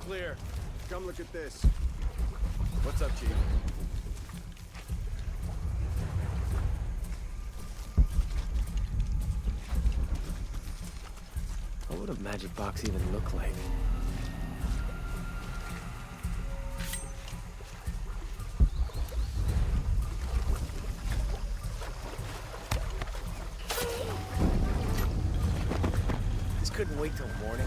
clear. Come look at this. What's up, Chief? What would a magic box even look like? This couldn't wait till morning.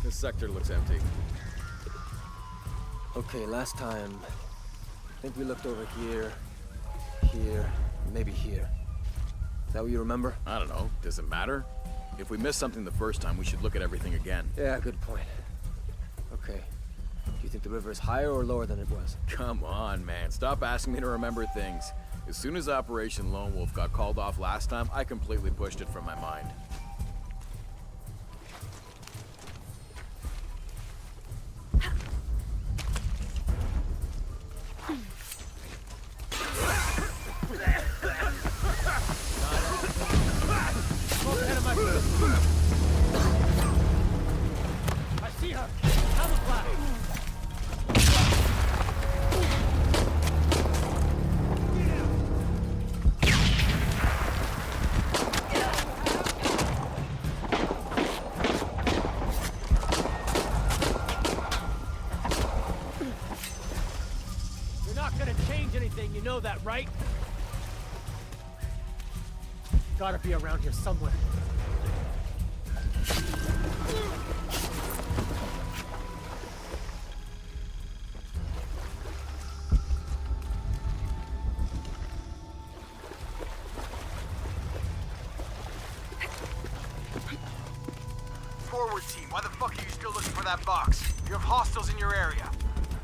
This sector looks empty. Okay, last time, I think we looked over here, maybe here. Is that what you remember? I don't know. Does it matter? If we missed something the first time, we should look at everything again. Yeah, good point. Okay. Do you think the river is higher or lower than it was? Come on, man. Stop asking me to remember things. As soon as Operation Lone Wolf got called off last time, I completely pushed it from my mind. I see her! Camouflage! You're not gonna change anything, you know that, right? Gotta be around here somewhere. Forward team, why the fuck are you still looking for that box? You have hostiles in your area.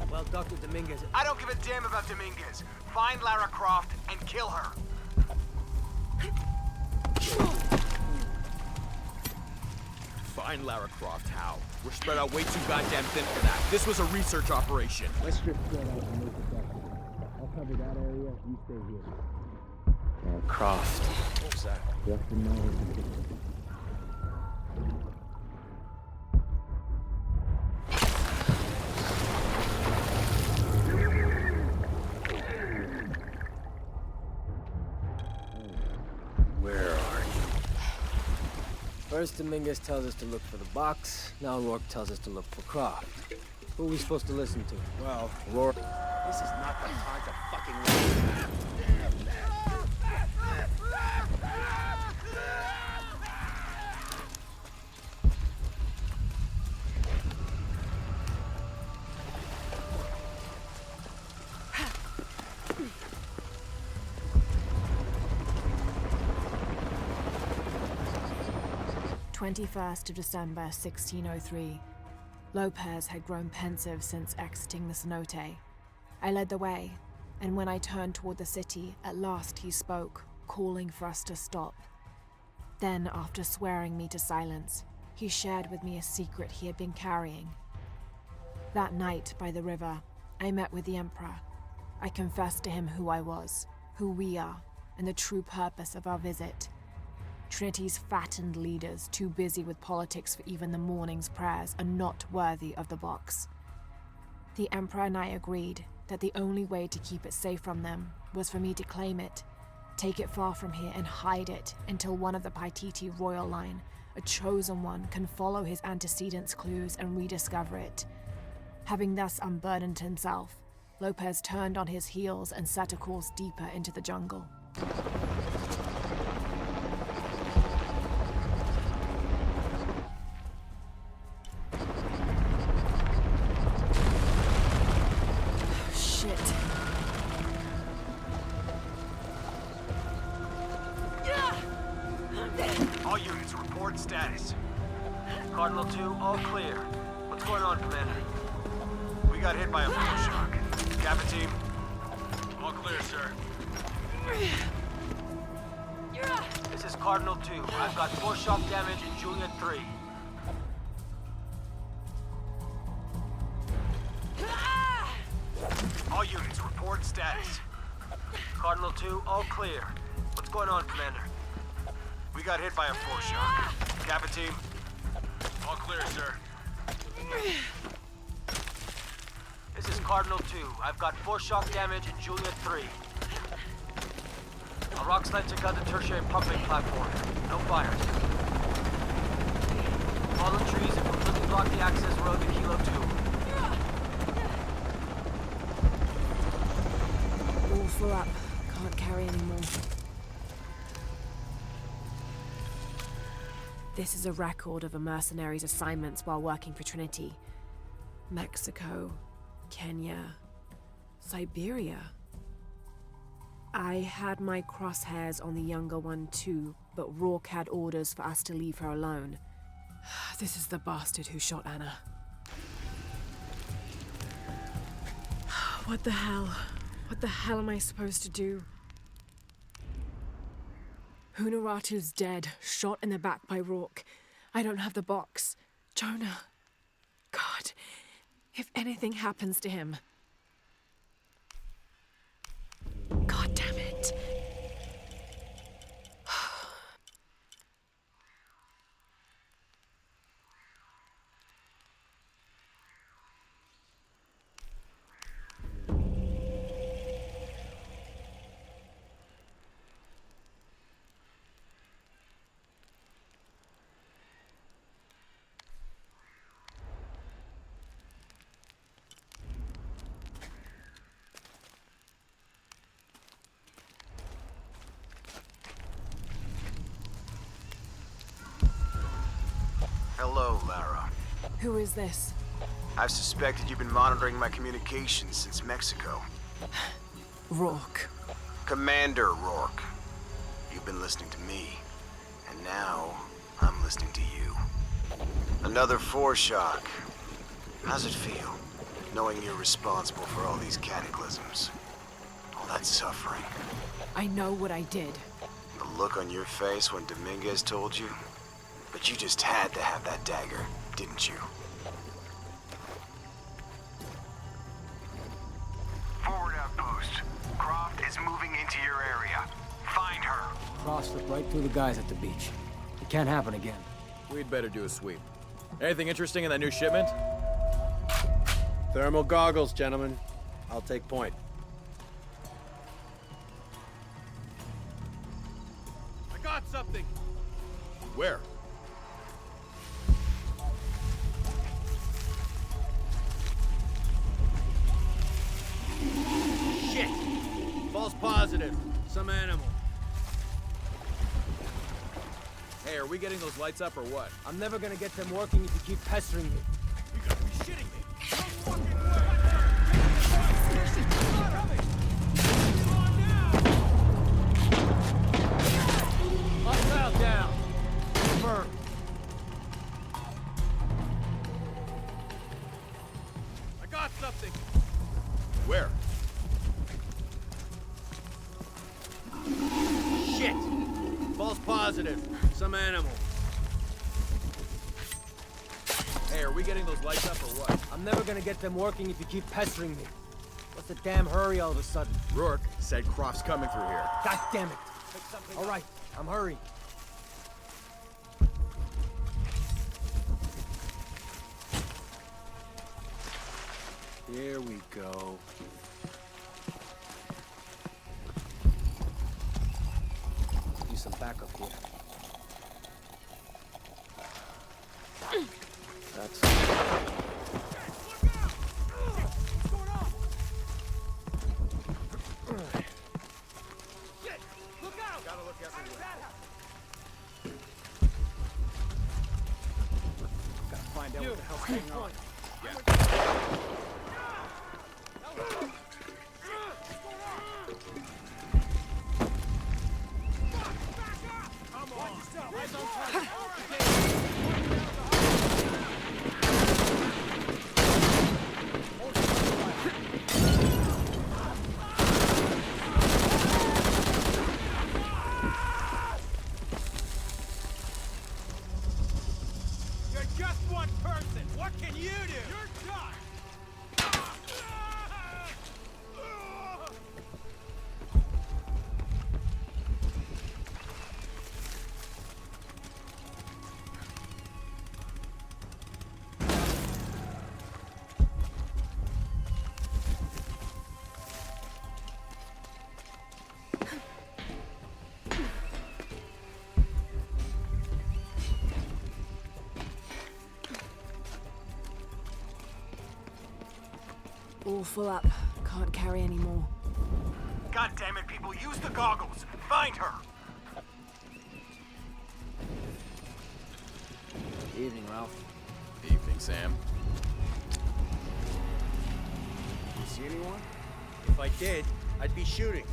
Well, Dr. Dominguez... I don't give a damn about Dominguez. Find Lara Croft and kill her. Find Lara Croft, how? We're spread out way too goddamn thin for that. This was a research operation. Let's just spread out and make it back. I'll cover that area, you stay here. Croft. What was that? Just a moment. Where are you? First, Dominguez tells us to look for the box. Now Rourke tells us to look for Croft. Who are we supposed to listen to? Well, Rourke... This is not the time to fucking listen. 21st of December, 1603. Lopez had grown pensive since exiting the cenote. I led the way, and when I turned toward the city, at last he spoke, calling for us to stop. Then, after swearing me to silence, he shared with me a secret he had been carrying. That night, by the river, I met with the Emperor. I confessed to him who I was, who we are, and the true purpose of our visit. Trinity's fattened leaders, too busy with politics for even the morning's prayers, are not worthy of the box. The Emperor and I agreed that the only way to keep it safe from them was for me to claim it, take it far from here and hide it until one of the Paititi royal line, a chosen one, can follow his antecedents' clues and rediscover it. Having thus unburdened himself, Lopez turned on his heels and set a course deeper into the jungle. All units, report status. Cardinal 2, all clear. What's going on, Commander? We got hit by a fuel shock. Kappa team? All clear, sir. This is Cardinal 2. I've got 4 shock damage in Juliet 3. All units, report status. Cardinal 2, all clear. What's going on, Commander? We got hit by a foreshock. Kappa team? All clear, sir. This is Cardinal 2. I've got foreshock damage in Juliet 3. A rock slide took out the tertiary pumping platform. No fires. Fallen trees have completely blocked the access road to Kilo 2. All full up. Can't carry anymore. This is a record of a mercenary's assignments while working for Trinity. Mexico, Kenya, Siberia. I had my crosshairs on the younger one too, but Rourke had orders for us to leave her alone. This is the bastard who shot Anna. What the hell? What the hell am I supposed to do? Hunaratu's dead, shot in the back by Rourke. I don't have the box. Jonah. God, if anything happens to him. God damn it. Hello, Lara. Who is this? I've suspected you've been monitoring my communications since Mexico. Rourke. Commander Rourke. You've been listening to me, and now I'm listening to you. Another foreshock. How's it feel, knowing you're responsible for all these cataclysms? All that suffering. I know what I did. The look on your face when Dominguez told you? But you just had to have that dagger, didn't you? Forward outpost. Croft is moving into your area. Find her. Cross slipped right through the guys at the beach. It can't happen again. We'd better do a sweep. Anything interesting in that new shipment? Thermal goggles, gentlemen. I'll take point. I got something! Where? Shit! False positive. Some animal. Hey, are we getting those lights up or what? I'm never gonna get them working if you keep pestering me. You gotta be shitting me! Hostile down. Confirmed. I got something! Where? Shit! False positive. Some animal. Hey, are we getting those lights up or what? I'm never gonna get them working if you keep pestering me. What's the damn hurry all of a sudden? Rourke said Croft's coming through here. God damn it. All right, I'm hurrying. Here we go. Use some backup here. That's... Gotta find out what the hell's going on. You're just one person. What can you do? You're done. All full up. Can't carry any more. God damn it, people, use the goggles! Find her! Evening, Ralph. Evening, Sam. You see anyone? If I did, I'd be shooting.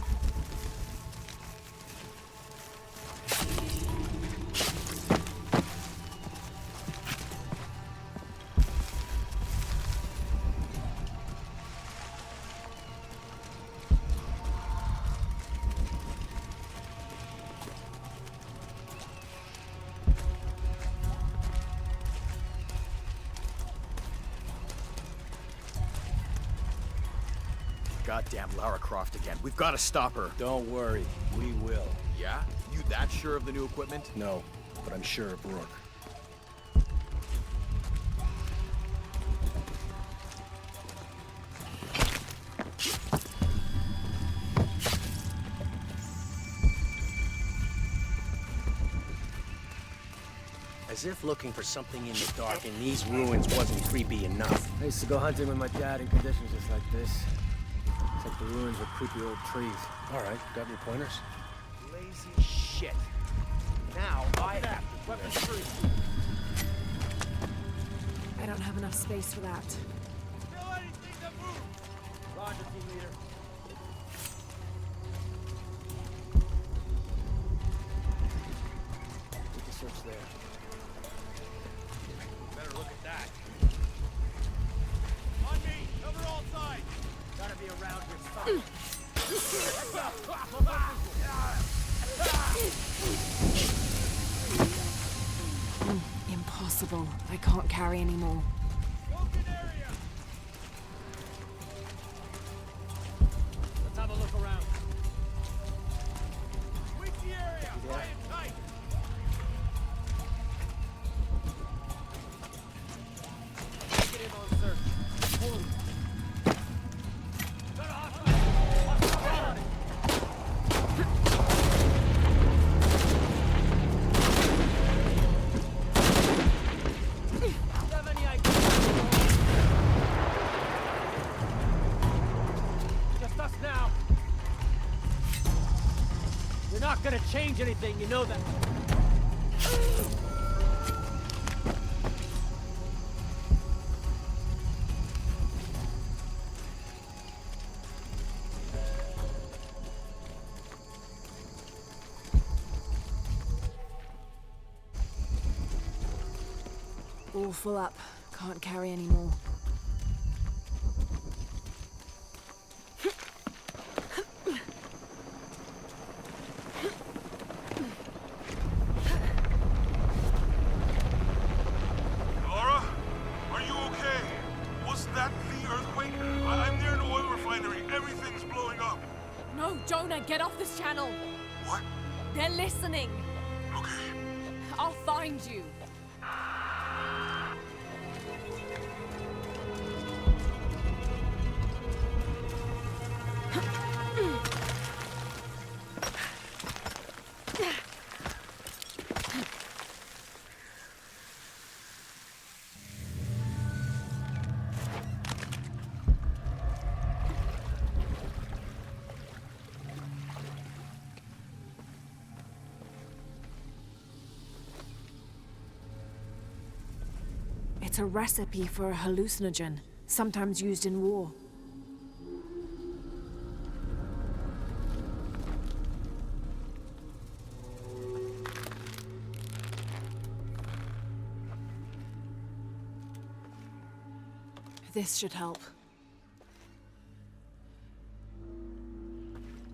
Goddamn Lara Croft again. We've got to stop her. Don't worry, we will. Yeah? You that sure of the new equipment? No, but I'm sure of Rourke. As if looking for something in the dark in these ruins wasn't creepy enough. I used to go hunting with my dad in conditions just like this. Except the ruins were creepy old trees. All right, got your pointers? Lazy shit. Now, I have to weapons free. I don't have enough space for that. Kill anything that moves! Roger, team leader. We can search there. Better look at that. On me! Cover all sides! Gotta be around here. Impossible. I can't carry any more. Broken area! Let's have a look around. Squeaky area! High and tight! Get in on search. Hold him. Have any idea? Just us now. You're not gonna change anything, you know that. All full up. Can't carry any more. Laura, are you okay? Was that the earthquake? I'm near an oil refinery. Everything's blowing up. No, Jonah, get off this channel. What? They're listening. Okay. I'll find you. It's a recipe for a hallucinogen, sometimes used in war. This should help.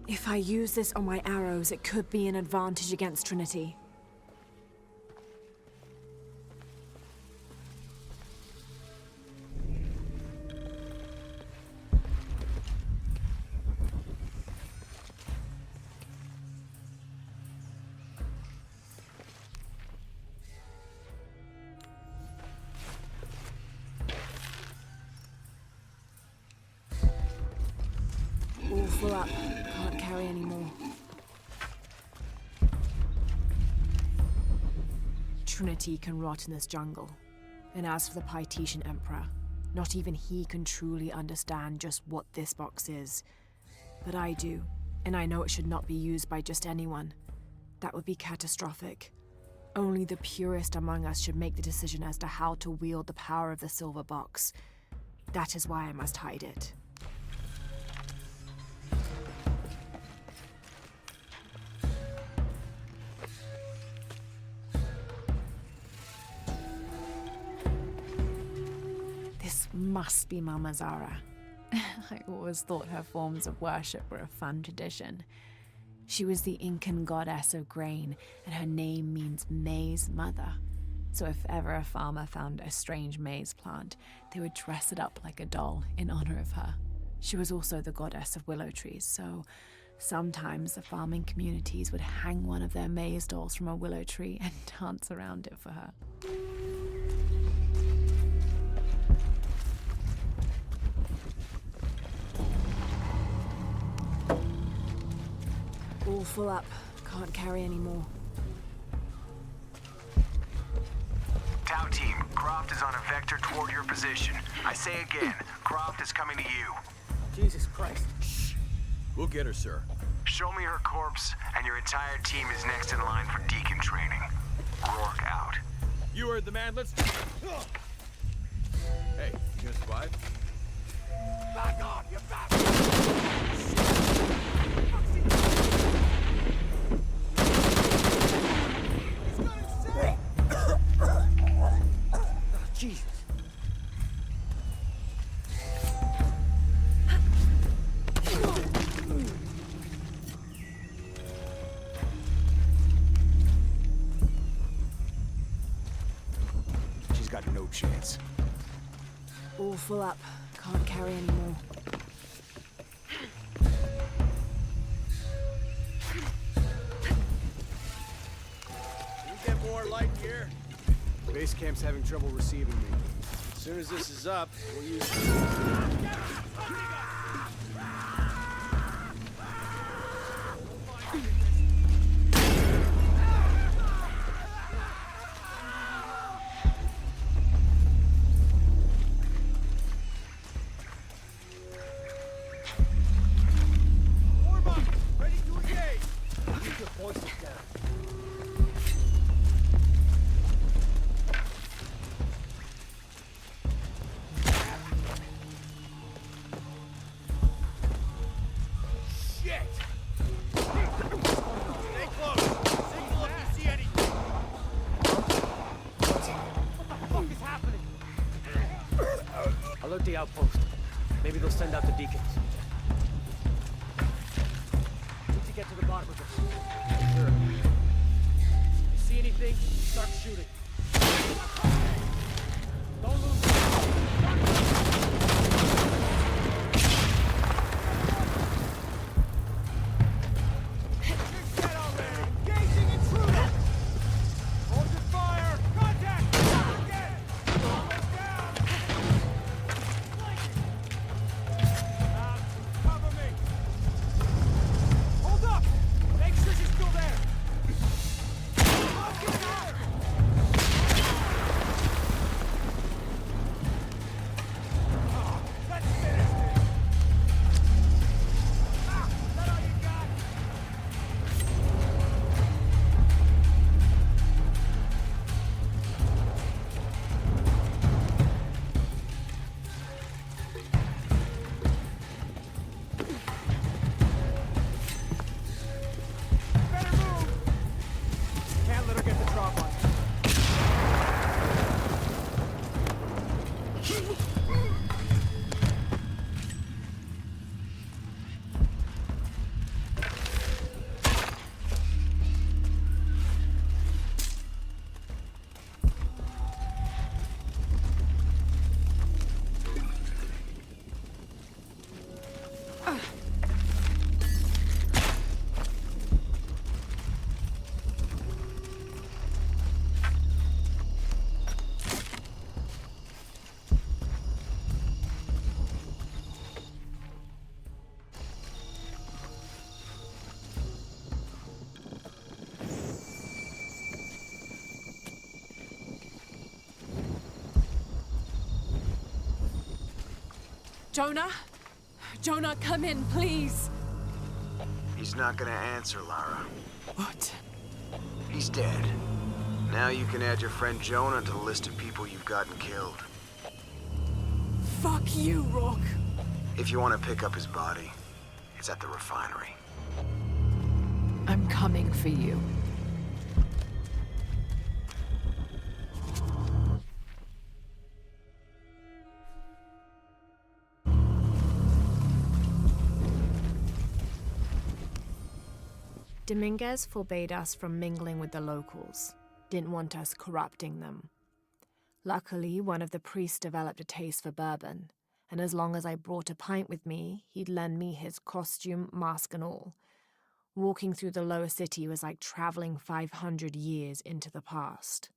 If I use this on my arrows, it could be an advantage against Trinity. All full up. Can't carry any more. Trinity can rot in this jungle. And as for the Pytetian Emperor, Not even he can truly understand just what this box is. But I do, and I know it should not be used by just anyone. That would be catastrophic. Only the purest among us should make the decision as to how to wield the power of the silver box. That is why I must hide it. This must be Mama Zara. I always thought her forms of worship were a fun tradition. She was the Incan goddess of grain, and her name means maize mother. So if ever a farmer found a strange maize plant, they would dress it up like a doll in honor of her. She was also the goddess of willow trees, so sometimes the farming communities would hang one of their maize dolls from a willow tree and dance around it for her. All full up. Can't carry any more. Tau team, Croft is on a vector toward your position. I say again, Croft is coming to you. Jesus Christ. We'll get her, sir. Show me her corpse, and your entire team is next in line for Deacon training. Rourke out. You heard the man, let's... Hey, you gonna survive? Back off, you bastard! Jesus. She's got no chance. All full up. Can't carry any more. You get more light here? Base camp's having trouble receiving me. As soon as this is up, we'll use... Warm up! Ready to engage! Keep your voices down. Shit! Stay close! Signal if you see anything! What the fuck is happening? Alert the outpost. Maybe they'll send out the deacons. Need to get to the bottom of this. Sure. You see anything? Start shooting. Don't lose it. Get already! Engaging intruder! Hold your fire! Contact! Again! Almost down! Cover me! Hold up! Make sure she's still there! I'll get her! Oh, let's finish this! Ah, is that all you got? Better move! Can't let her get the drop on you. Jonah? Jonah, come in, please. He's not gonna answer, Lara. What? He's dead. Now you can add your friend Jonah to the list of people you've gotten killed. Fuck you, Rourke. If you want to pick up his body, it's at the refinery. I'm coming for you. Dominguez forbade us from mingling with the locals, didn't want us corrupting them. Luckily, one of the priests developed a taste for bourbon, and as long as I brought a pint with me, he'd lend me his costume, mask and all. Walking through the lower city was like traveling 500 years into the past.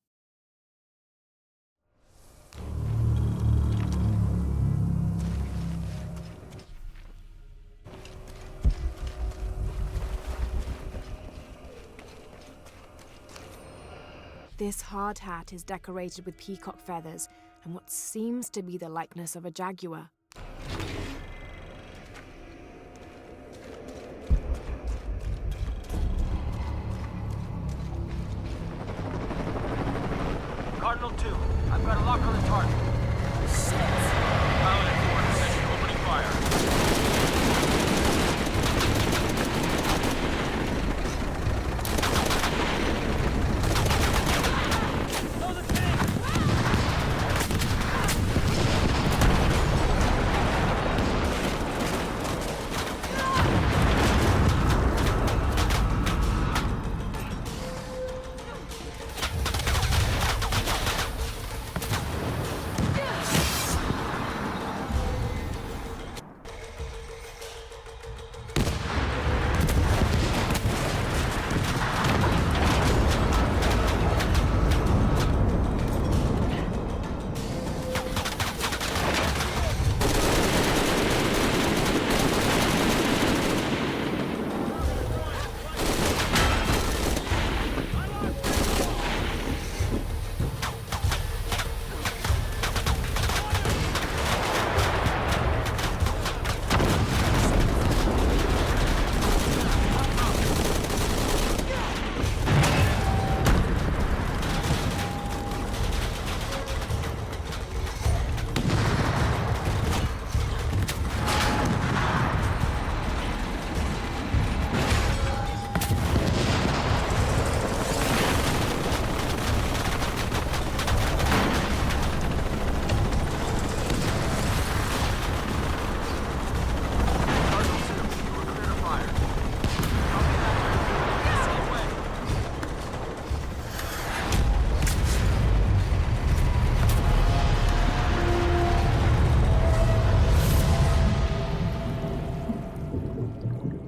This hard hat is decorated with peacock feathers and what seems to be the likeness of a jaguar. Cardinal 2, I've got a lock on the target. Pilot at 4 in position, opening fire.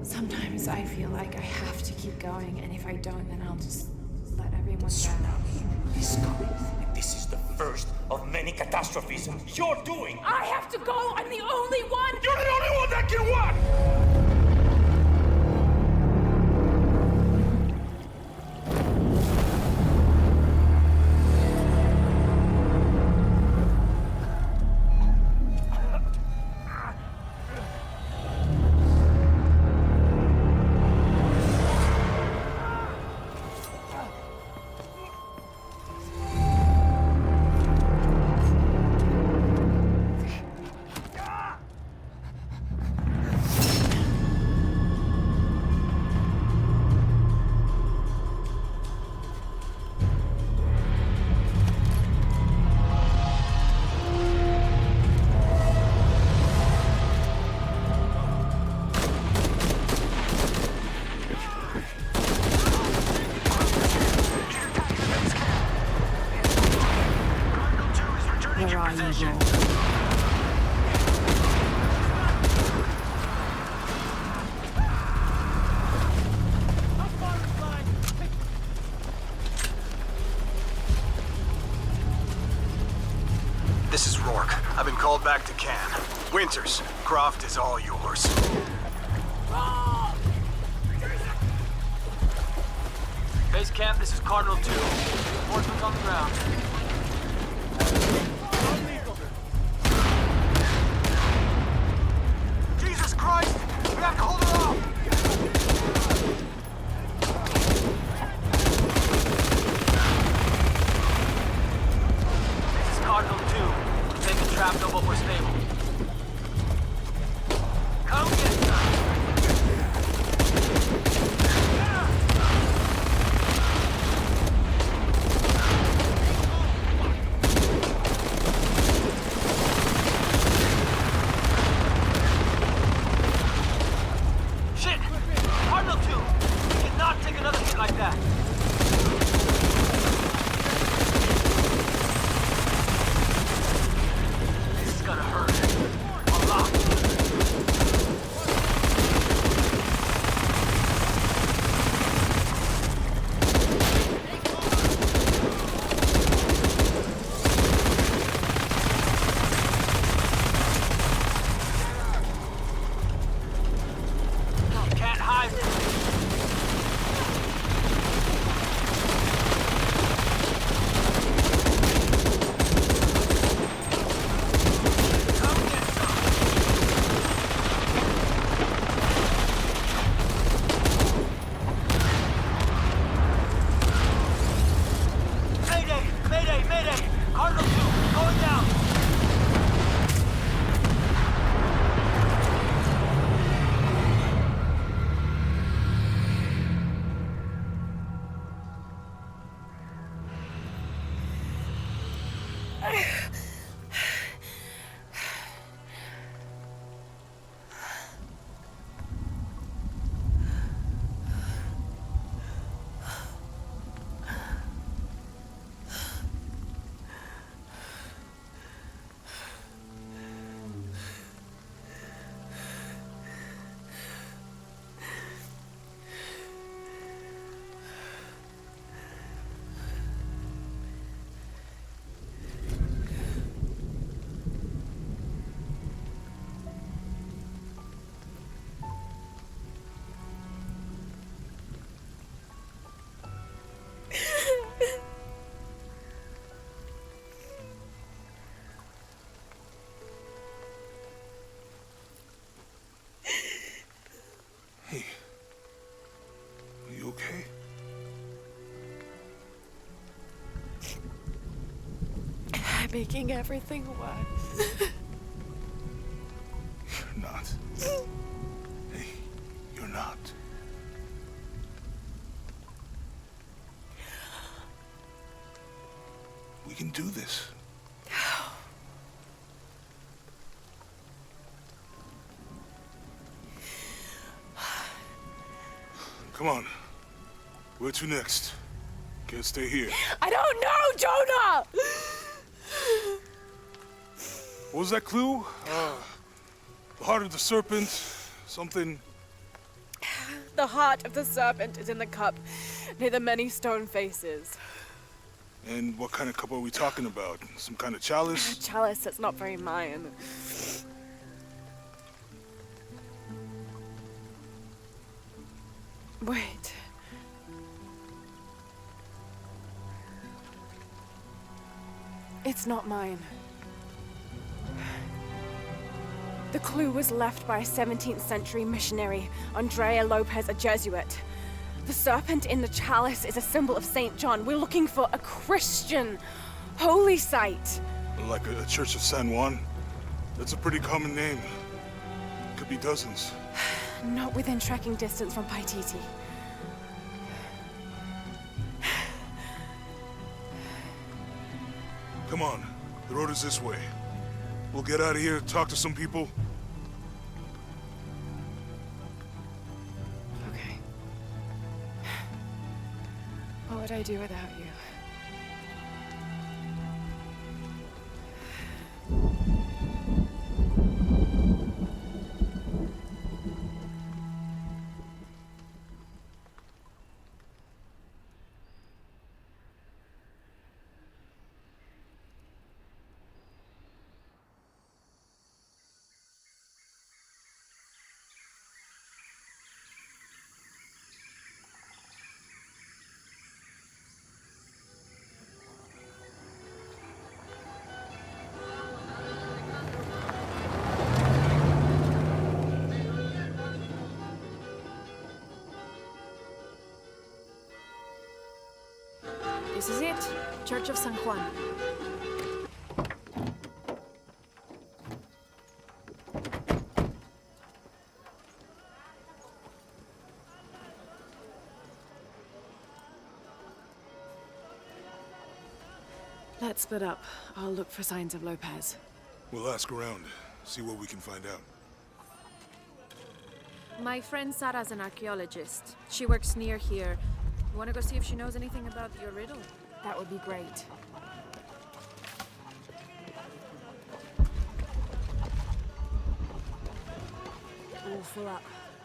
Sometimes I feel like I have to keep going, and if I don't, then I'll just let everyone down. Is coming, and this is the first of many catastrophes you're doing. I have to go! I'm the only one! You're the only one that can what? Where are you, Rourke? This is Rourke. I've been called back to Cannes. Winters, Croft is all yours. Base camp, this is Cardinal 2. Reinforcements on the ground. wrapped up, but we're stable. Come get some. Shit! Cardinal 2! We cannot take another hit like that. This is gonna hurt. A lot. Can't hide. Come get some. Mayday! Mayday! Mayday! Cardinal 2, going down! Hey. Are you okay? I'm making everything worse. You're not. Hey, you're not. We can do this. Come on. Where to next? Can't stay here. I don't know, Jonah! What was that clue? The heart of the serpent, something. The heart of the serpent is in the cup near the many stone faces. And what kind of cup are we talking about? Some kind of chalice? A chalice that's not very Mayan. Wait. It's not mine. The clue was left by a 17th century missionary, Andrea Lopez, a Jesuit. The serpent in the chalice is a symbol of St. John. We're looking for a Christian holy site. Like a Church of San Juan? That's a pretty common name. Could be dozens. Not within trekking distance from Paititi. Come on, the road is this way. We'll get out of here, talk to some people. Okay. What would I do without you? This is it. Church of San Juan. Let's split up. I'll look for signs of Lopez. We'll ask around, see what we can find out. My friend Sarah's an archaeologist. She works near here. You wanna go see if she knows anything about your riddle? That would be great. All full up.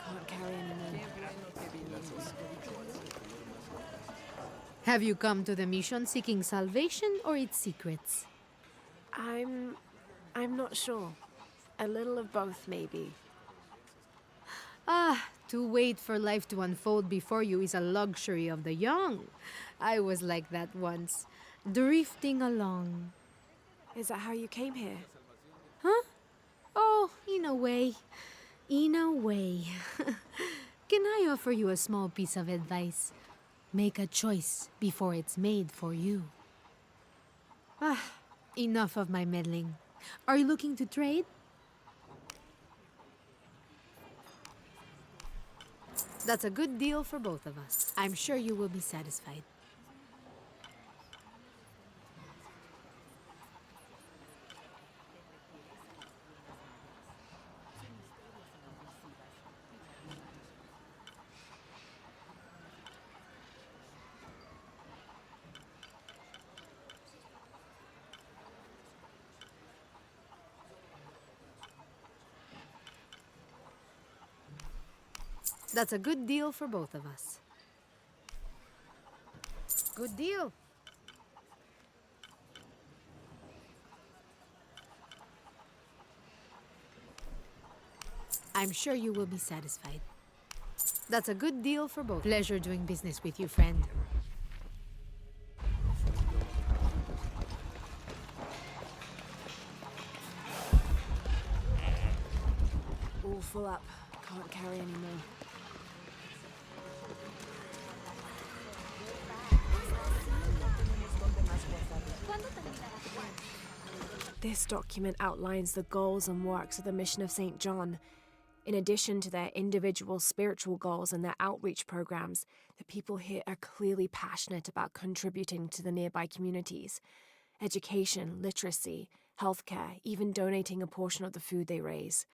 Can't carry anymore. Have you come to the mission seeking salvation or its secrets? I'm not sure. A little of both, maybe. Ah, to wait for life to unfold before you is a luxury of the young. I was like that once, drifting along. Is that how you came here? Huh? Oh, in a way. In a way. Can I offer you a small piece of advice? Make a choice before it's made for you. Ah, enough of my meddling. Are you looking to trade? That's a good deal for both of us. I'm sure you will be satisfied. That's a good deal for both of us. Good deal. I'm sure you will be satisfied. That's a good deal for both. Pleasure doing business with you, friend. All full up. Can't carry anymore. This document outlines the goals and works of the Mission of St. John. In addition to their individual spiritual goals and their outreach programs, the people here are clearly passionate about contributing to the nearby communities. Education, literacy, healthcare, even donating a portion of the food they raise.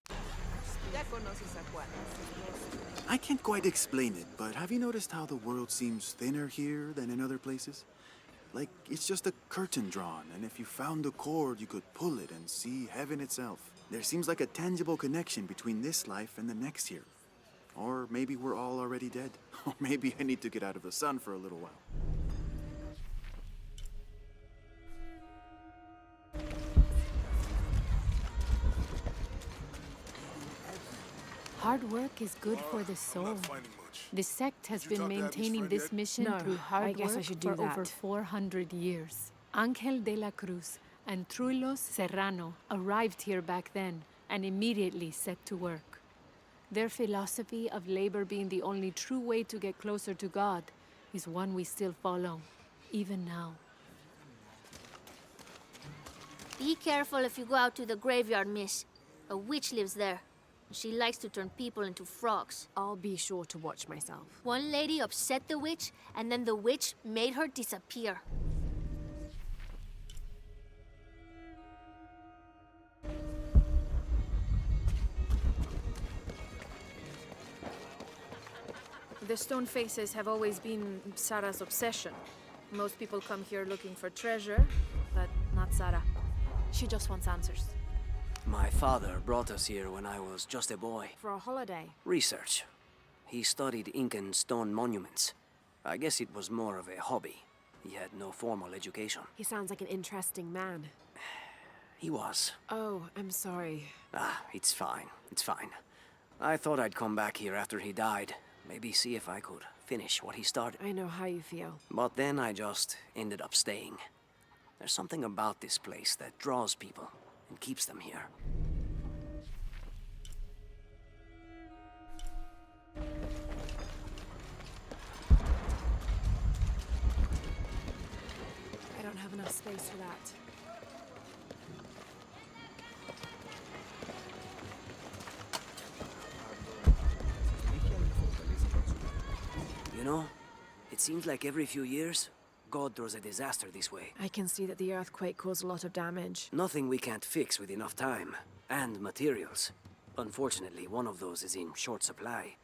I can't quite explain it, but have you noticed how the world seems thinner here than in other places? Like, it's just a curtain drawn, and if you found a cord, you could pull it and see heaven itself. There seems like a tangible connection between this life and the next here. Or maybe we're all already dead. Or maybe I need to get out of the sun for a little while. Hard work is good for the soul. The sect has been maintaining this mission through hard work for over 400 years. Ángel de la Cruz and Truilos Serrano arrived here back then and immediately set to work. Their philosophy of labor being the only true way to get closer to God is one we still follow, even now. Be careful if you go out to the graveyard, miss. A witch lives there. She likes to turn people into frogs. I'll be sure to watch myself. One lady upset the witch, and then the witch made her disappear. The stone faces have always been Sarah's obsession. Most people come here looking for treasure, but not Sarah. She just wants answers. My father brought us here when I was just a boy. For a holiday? Research. He studied Incan stone monuments. I guess it was more of a hobby. He had no formal education. He sounds like an interesting man. He was. Oh, I'm sorry. Ah, it's fine. It's fine. I thought I'd come back here after he died. Maybe see if I could finish what he started. I know how you feel. But then I just ended up staying. There's something about this place that draws people and keeps them here. I don't have enough space for that. You know, it seems like every few years, God throws a disaster this way. I can see that the earthquake caused a lot of damage. Nothing we can't fix with enough time. And materials. Unfortunately, one of those is in short supply.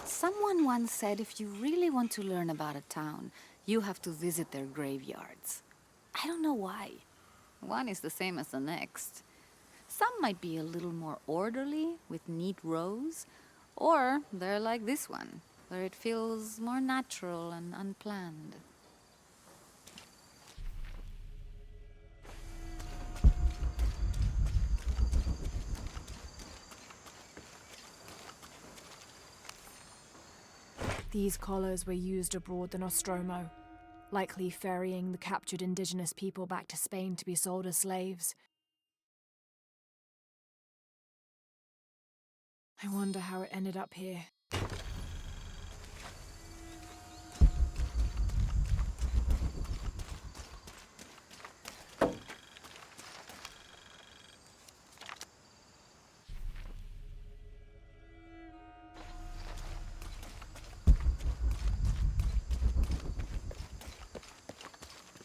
Someone once said if you really want to learn about a town, you have to visit their graveyards. I don't know why. One is the same as the next. Some might be a little more orderly, with neat rows, or they're like this one, where it feels more natural and unplanned. These collars were used abroad the Nostromo, likely ferrying the captured indigenous people back to Spain to be sold as slaves. I wonder how it ended up here.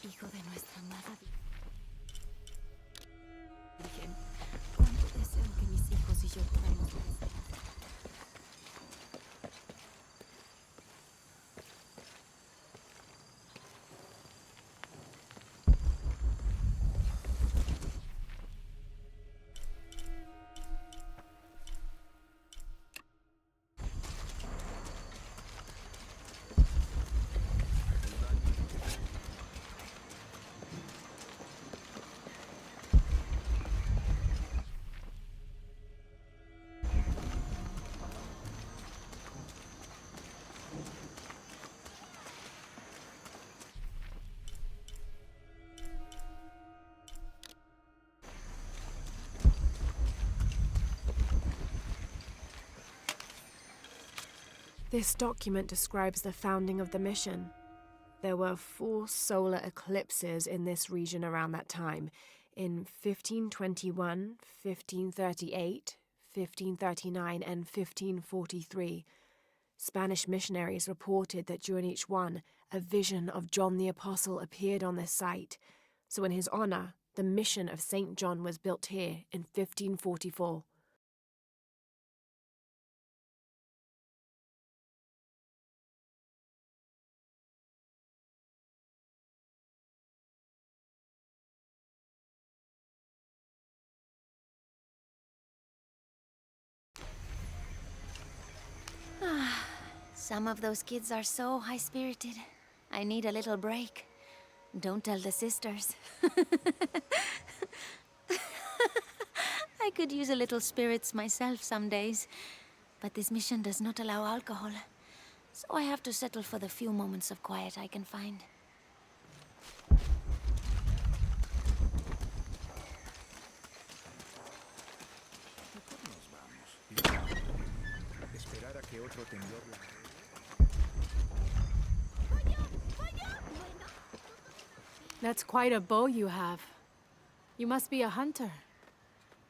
Hijo de nuestra amada Virgen, cuánto deseo que mis hijos y yo podamos ver. This document describes the founding of the mission. There were 4 solar eclipses in this region around that time, in 1521, 1538, 1539, and 1543. Spanish missionaries reported that during each one, a vision of John the Apostle appeared on this site. So in his honor, the mission of St. John was built here in 1544. Some of those kids are so high-spirited. I need a little break. Don't tell the sisters. I could use a little spirits myself some days, but this mission does not allow alcohol, so I have to settle for the few moments of quiet I can find. That's quite a bow you have. You must be a hunter.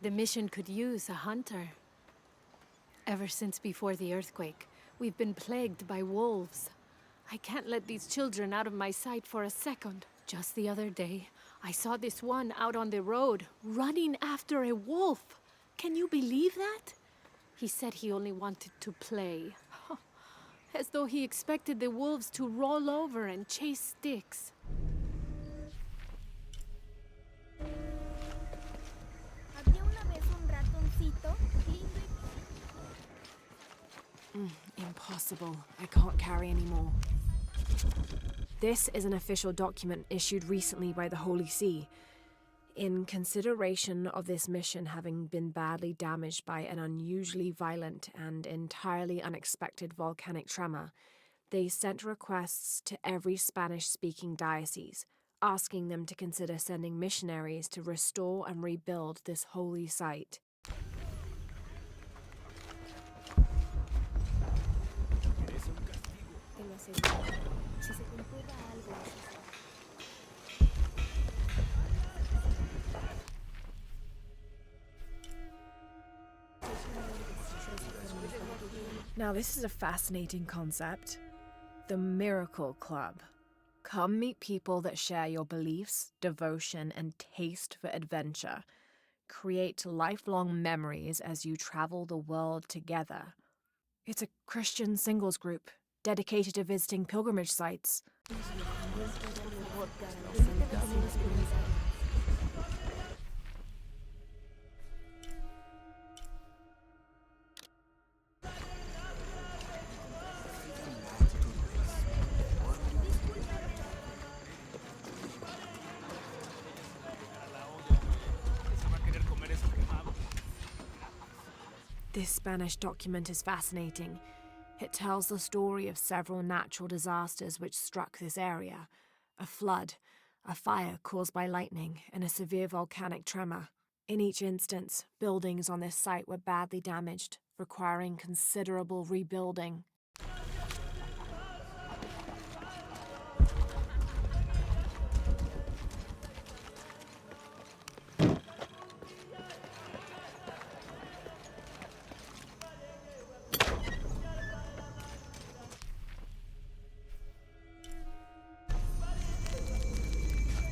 The mission could use a hunter. Ever since before the earthquake, we've been plagued by wolves. I can't let these children out of my sight for a second. Just the other day, I saw this one out on the road, running after a wolf. Can you believe that? He said he only wanted to play. As though he expected the wolves to roll over and chase sticks. Impossible. I can't carry anymore. This is an official document issued recently by the Holy See. In consideration of this mission having been badly damaged by an unusually violent and entirely unexpected volcanic tremor, they sent requests to every Spanish-speaking diocese, asking them to consider sending missionaries to restore and rebuild this holy site. Now, this is a fascinating concept. The Miracle Club. Come meet people that share your beliefs, devotion, and taste for adventure. Create lifelong memories as you travel the world together. It's a Christian singles group dedicated to visiting pilgrimage sites. This Spanish document is fascinating. It tells the story of several natural disasters which struck this area. A flood, a fire caused by lightning, and a severe volcanic tremor. In each instance, buildings on this site were badly damaged, requiring considerable rebuilding.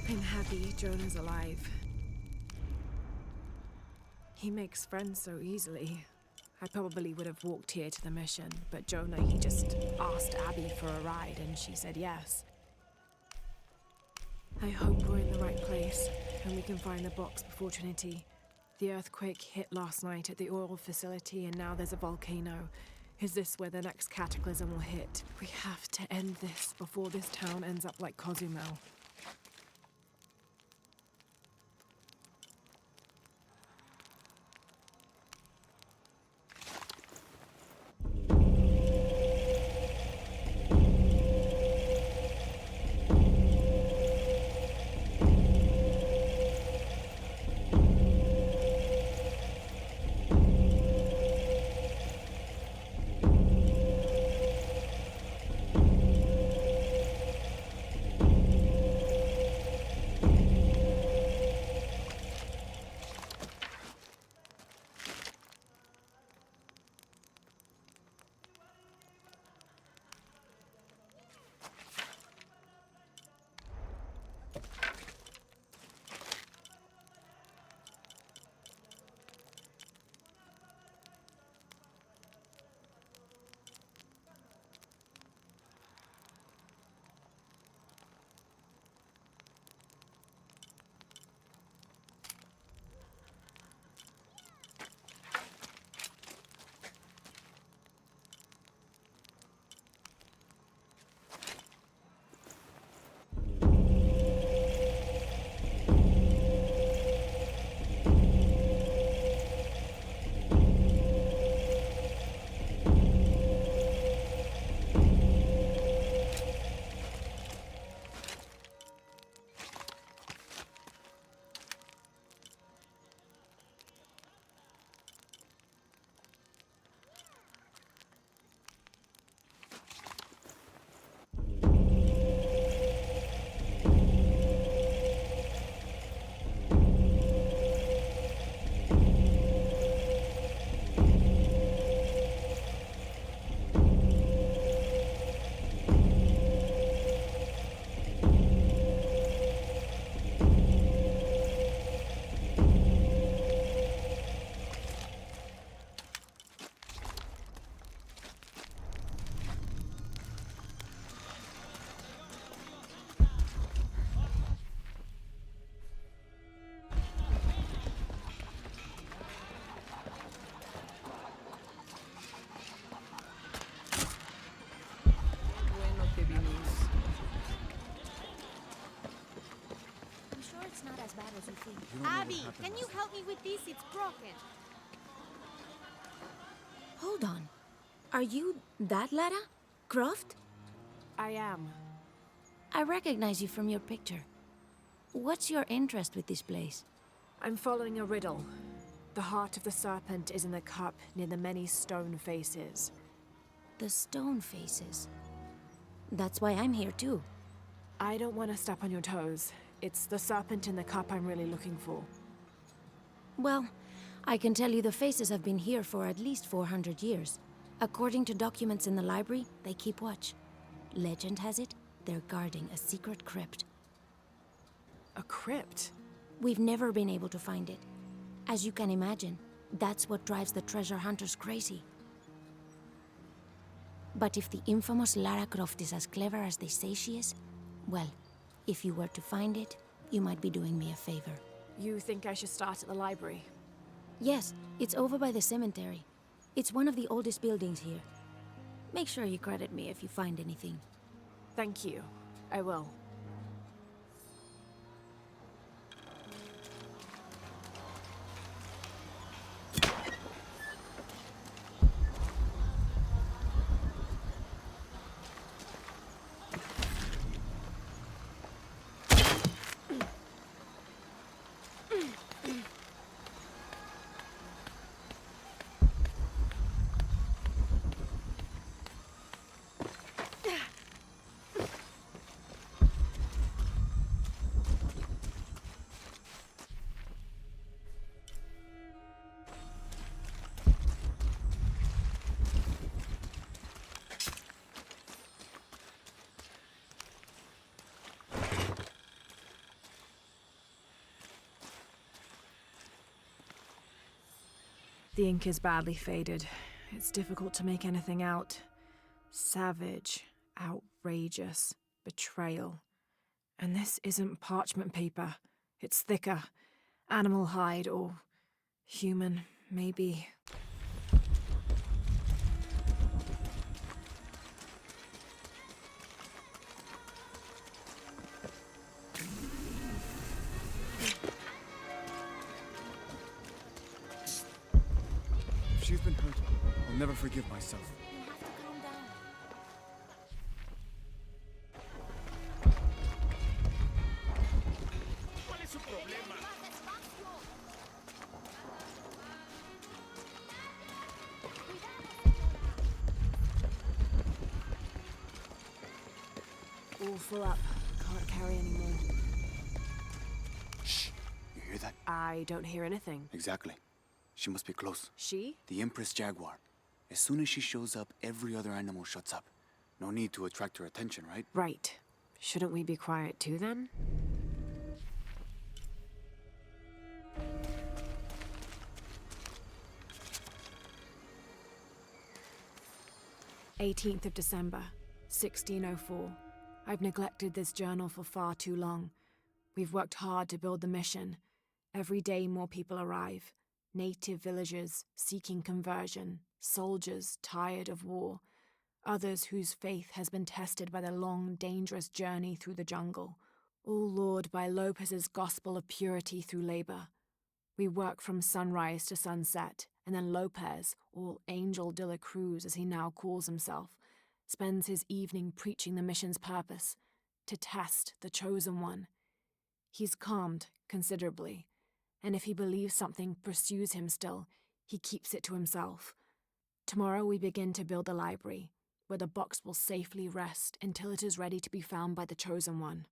I'm happy Jonah's alive. He makes friends so easily. I probably would have walked here to the mission, but Jonah, he just asked Abby for a ride and she said yes. I hope we're in the right place and we can find the box before Trinity. The earthquake hit last night at the oil facility and now there's a volcano. Is this where the next cataclysm will hit? We have to end this before this town ends up like Cozumel. Abby, can you help me with this? It's broken. Hold on. Are you that Lara? Croft? I am. I recognize you from your picture. What's your interest with this place? I'm following a riddle. The heart of the serpent is in the cup near the many stone faces. The stone faces? That's why I'm here too. I don't want to step on your toes. It's the serpent in the cup I'm really looking for. Well, I can tell you the faces have been here for at least 400 years. According to documents in the library, they keep watch. Legend has it, they're guarding a secret crypt. A crypt? We've never been able to find it. As you can imagine, that's what drives the treasure hunters crazy. But if the infamous Lara Croft is as clever as they say she is, well, if you were to find it, you might be doing me a favor. You think I should start at the library? Yes, it's over by the cemetery. It's one of the oldest buildings here. Make sure you credit me if you find anything. Thank you. I will. The ink is badly faded. It's difficult to make anything out. Savage, outrageous, betrayal. And this isn't parchment paper. It's thicker. Animal hide or human, maybe. If she's been hurt, I'll never forgive myself. All full up. Can't carry anymore. Shh! You hear that? I don't hear anything. Exactly. She must be close. She? The Empress Jaguar. As soon as she shows up, every other animal shuts up. No need to attract her attention, right? Right. Shouldn't we be quiet too, then? "18th of December, 1604. I've neglected this journal for far too long. We've worked hard to build the mission. Every day more people arrive. Native villagers seeking conversion, soldiers tired of war, others whose faith has been tested by the long, dangerous journey through the jungle, all lured by Lopez's gospel of purity through labor. We work from sunrise to sunset, and then Lopez, or Angel de la Cruz as he now calls himself, spends his evening preaching the mission's purpose, to test the chosen one. He's calmed considerably, and if he believes something pursues him still, he keeps it to himself. Tomorrow we begin to build the library, where the box will safely rest until it is ready to be found by the chosen one.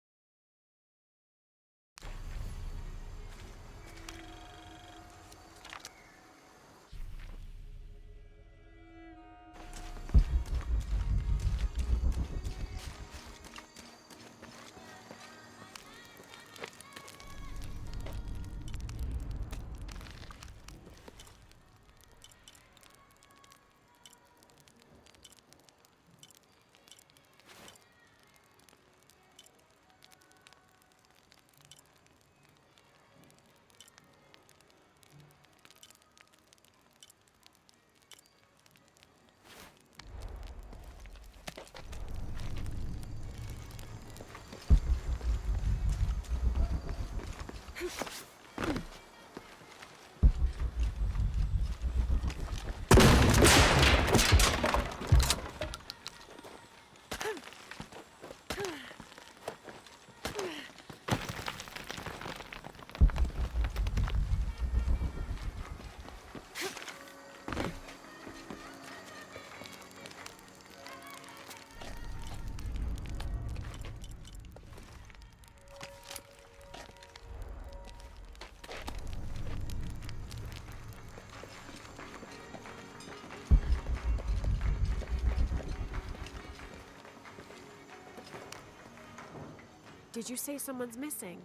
Did you say someone's missing?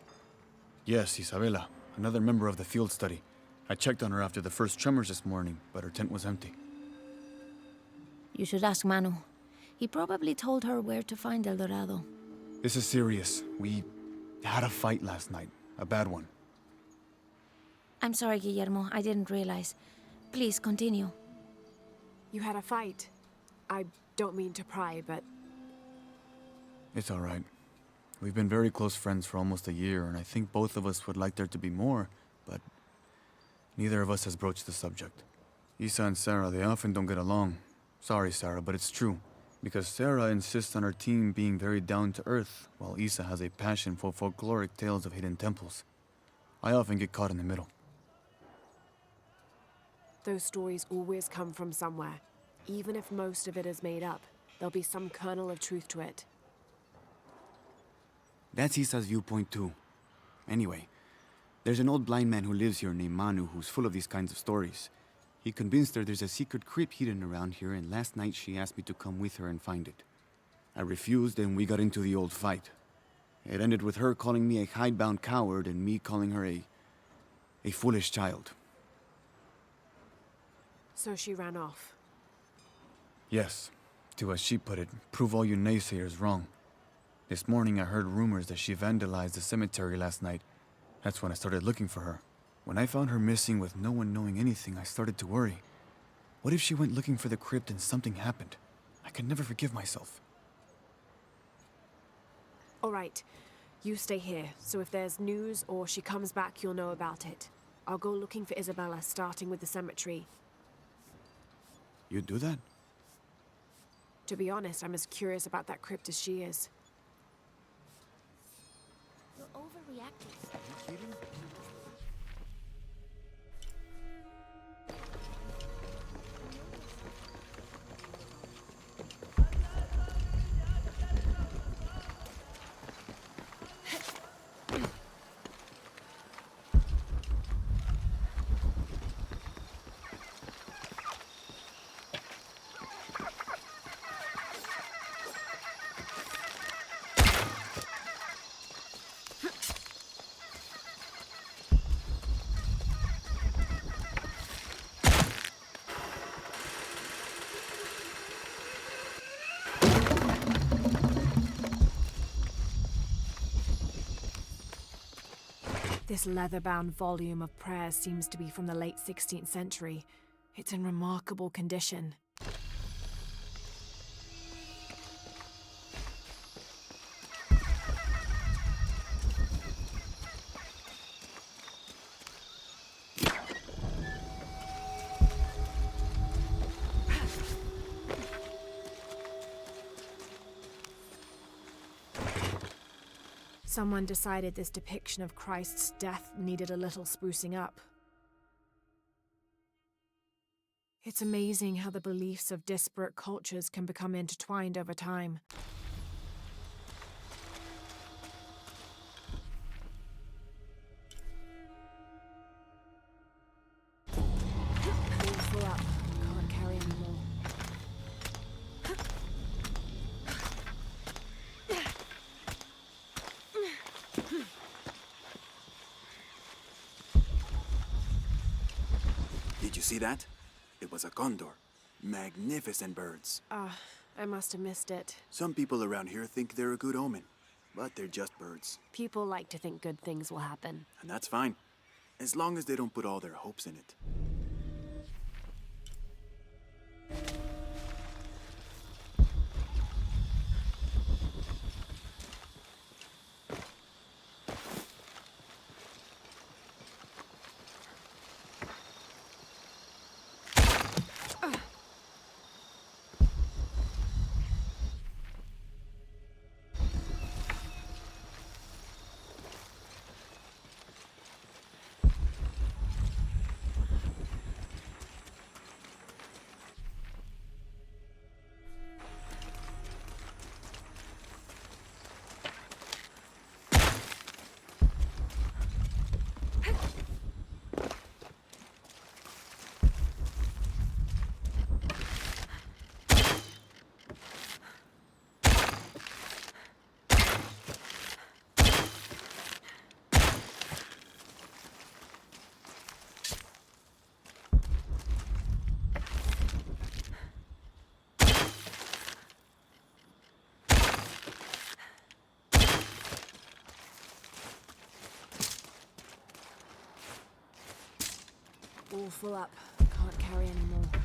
Yes, Isabela, another member of the field study. I checked on her after the first tremors this morning, but her tent was empty. You should ask Manu. He probably told her where to find El Dorado. This is serious. We had a fight last night. A bad one. I'm sorry, Guillermo. I didn't realize. Please, continue. You had a fight. I don't mean to pry, but... It's all right. We've been very close friends for almost a year, and I think both of us would like there to be more, but neither of us has broached the subject. Isa and Sarah, they often don't get along. Sorry, Sarah, but it's true. Because Sarah insists on her team being very down-to-earth, while Isa has a passion for folkloric tales of hidden temples. I often get caught in the middle. Those stories always come from somewhere. Even if most of it is made up, there'll be some kernel of truth to it. That's Isa's viewpoint too. Anyway, there's an old blind man who lives here named Manu who's full of these kinds of stories. He convinced her there's a secret crypt hidden around here, and last night she asked me to come with her and find it. I refused, and we got into the old fight. It ended with her calling me a hidebound coward and me calling her a foolish child. So she ran off. Yes, to as she put it, prove all you naysayers wrong. This morning I heard rumors that she vandalized the cemetery last night. That's when I started looking for her. When I found her missing with no one knowing anything, I started to worry. What if she went looking for the crypt and something happened? I could never forgive myself. All right. You stay here, so if there's news or she comes back, you'll know about it. I'll go looking for Isabela, starting with the cemetery. You'd do that? To be honest, I'm as curious about that crypt as she is. You're overreacting. Are you kidding? This leather-bound volume of prayers seems to be from the late 16th century. It's in remarkable condition. Someone decided this depiction of Christ's death needed a little sprucing up. It's amazing how the beliefs of disparate cultures can become intertwined over time. All full up. Can't carry anymore. Did you see that? It was a condor. Magnificent birds. I must have missed it. Some people around here think they're a good omen, but they're just birds. People like to think good things will happen. And that's fine, as long as they don't put all their hopes in it. full up. Can't carry any more.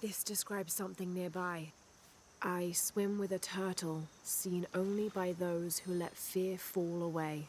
This describes something nearby. I swim with a turtle, seen only by those who let fear fall away.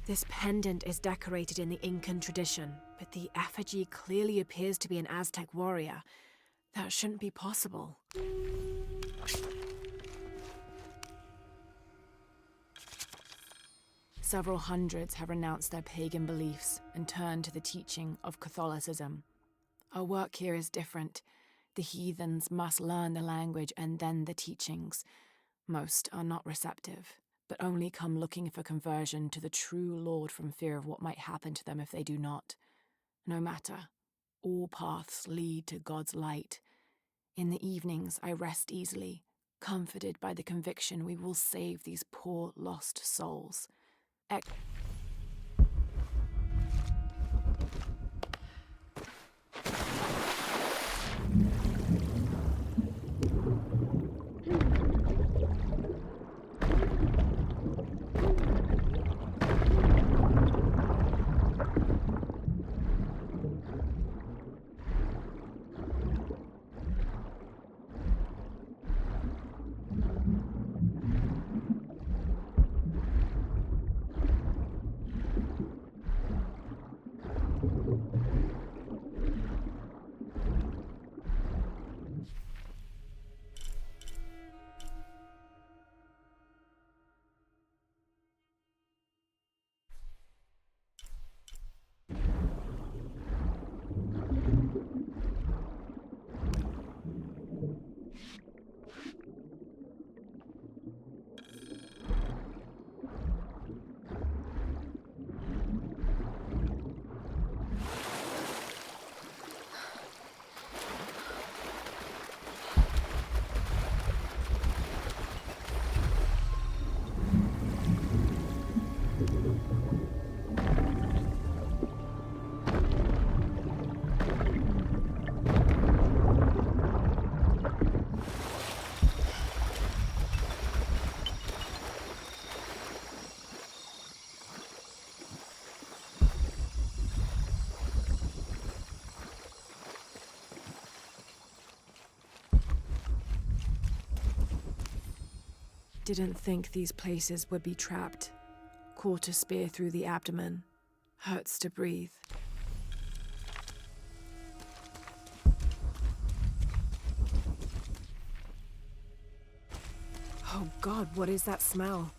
This pendant is decorated in the Incan tradition, but the effigy clearly appears to be an Aztec warrior. That shouldn't be possible. Several hundreds have renounced their pagan beliefs and turned to the teaching of Catholicism. Our work here is different. The heathens must learn the language and then the teachings. Most are not receptive, but only come looking for conversion to the true Lord from fear of what might happen to them if they do not. No matter, all paths lead to God's light. In the evenings, I rest easily, comforted by the conviction we will save these poor, lost souls. Didn't think these places would be trapped. Caught a spear through the abdomen. Hurts to breathe. Oh God, what is that smell?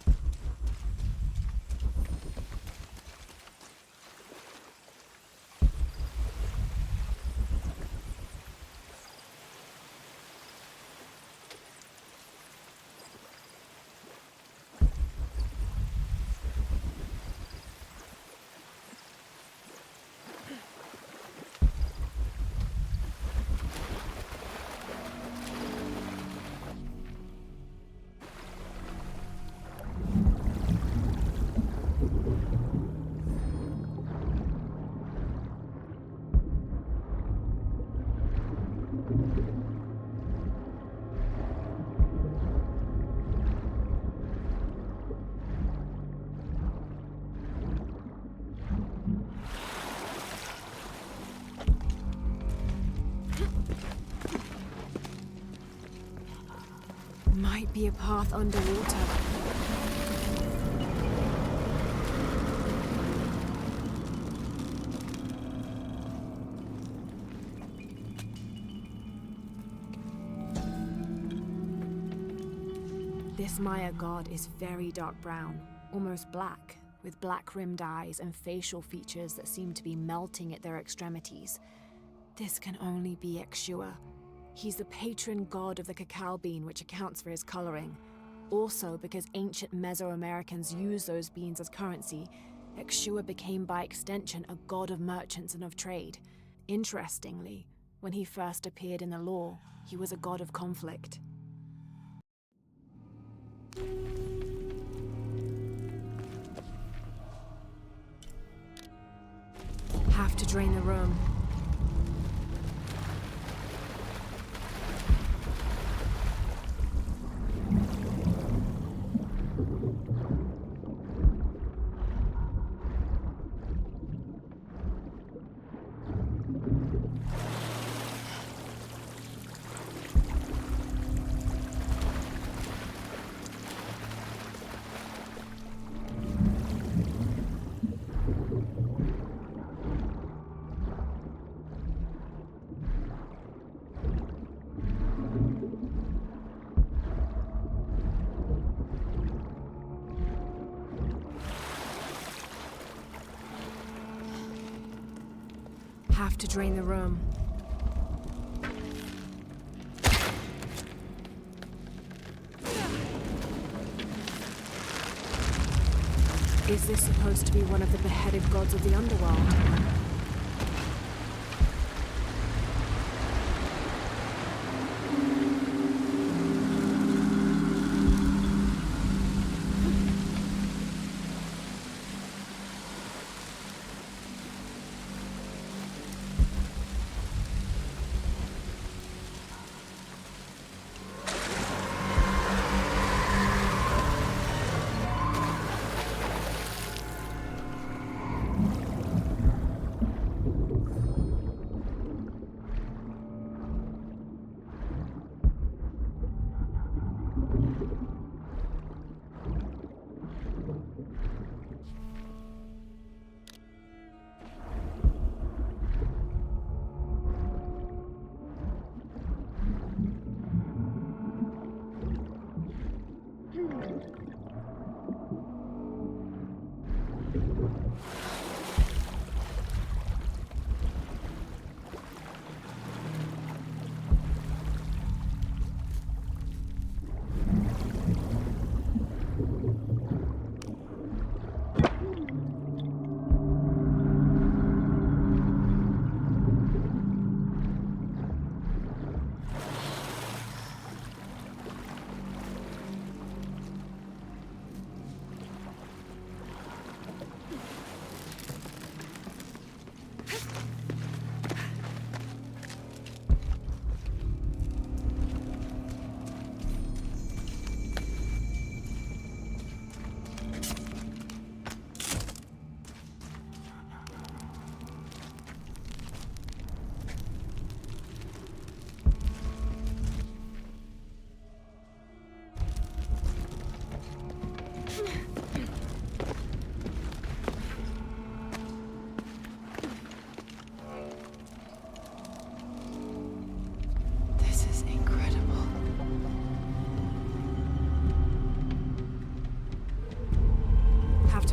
Might be a path underwater. This Maya god is very dark brown, almost black, with black-rimmed eyes and facial features that seem to be melting at their extremities. This can only be Exua. He's the patron god of the cacao bean, which accounts for his coloring. Also, because ancient Mesoamericans used those beans as currency, Exua became by extension a god of merchants and of trade. Interestingly, when he first appeared in the lore, he was a god of conflict. Have to drain the room. Have to drain the room. Is this supposed to be one of the beheaded gods of the underworld?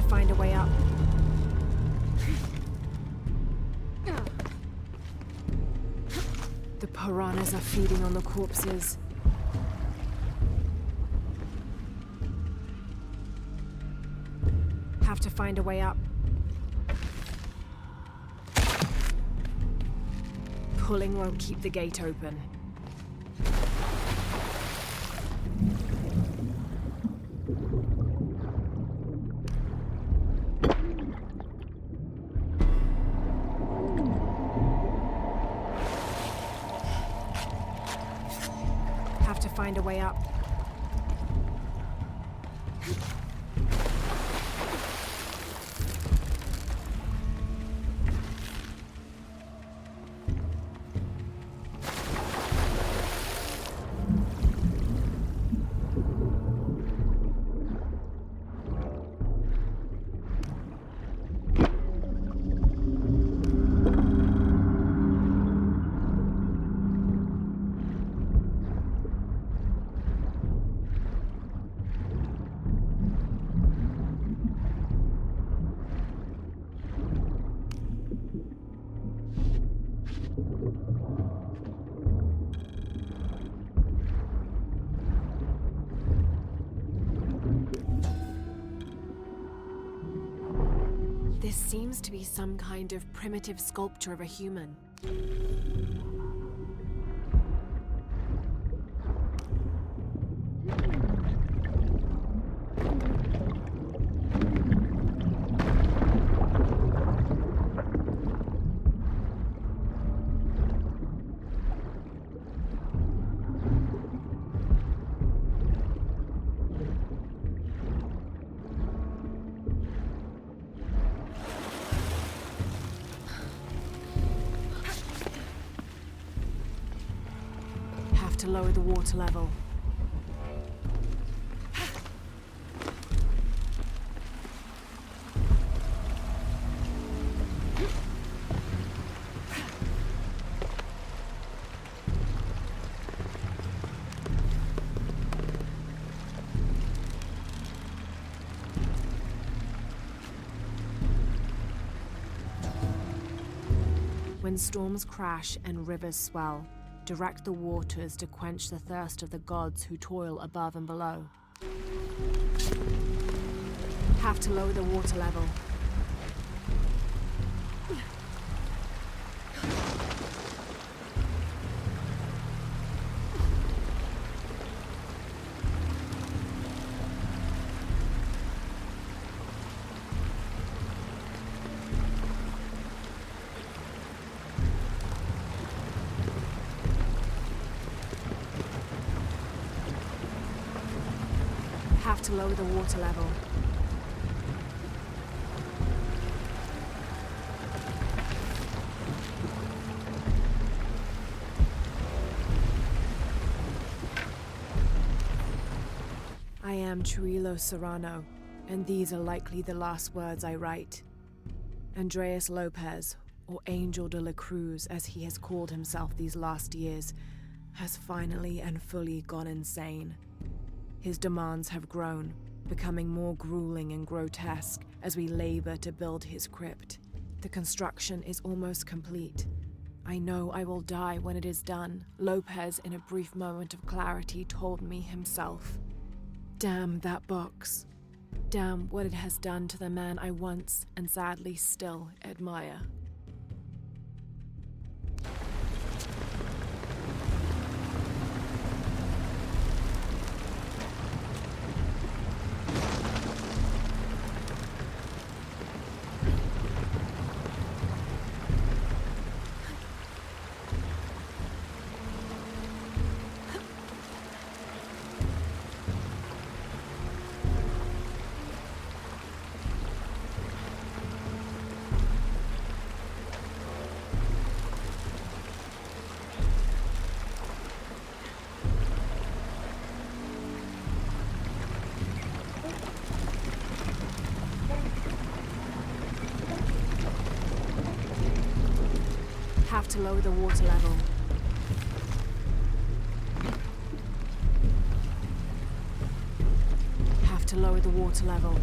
Find a way up. The piranhas are feeding on the corpses. Have to find a way up. Pulling won't keep the gate open. Find a way up. This seems to be some kind of primitive sculpture of a human. To lower the water level. When When storms crash and rivers swell, direct the waters to quench the thirst of the gods who toil above and below. Have to lower the water level. Have to lower the water level. I am Trujillo Serrano, and these are likely the last words I write. Andres Lopez, or Angel de la Cruz as he has called himself these last years, has finally and fully gone insane. His demands have grown, becoming more grueling and grotesque as we labor to build his crypt. The construction is almost complete. I know I will die when it is done, Lopez, in a brief moment of clarity, told me himself. Damn that box. Damn what it has done to the man I once, and sadly still, admire. Have to lower the water level. Have to lower the water level.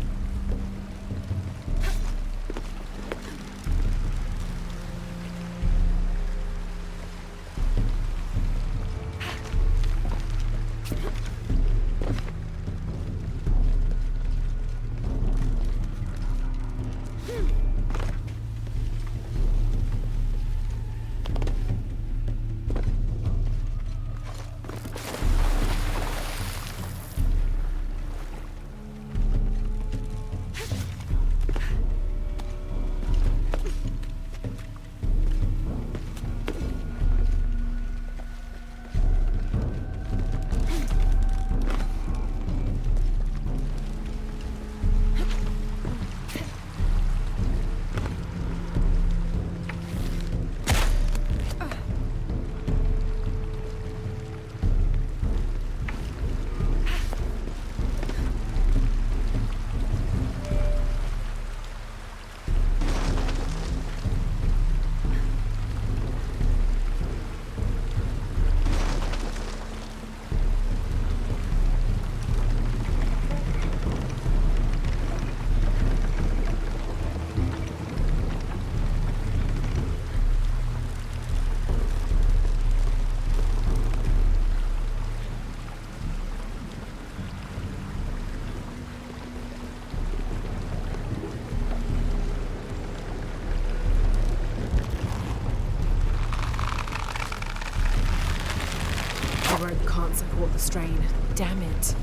The rope can't support the strain. Damn it.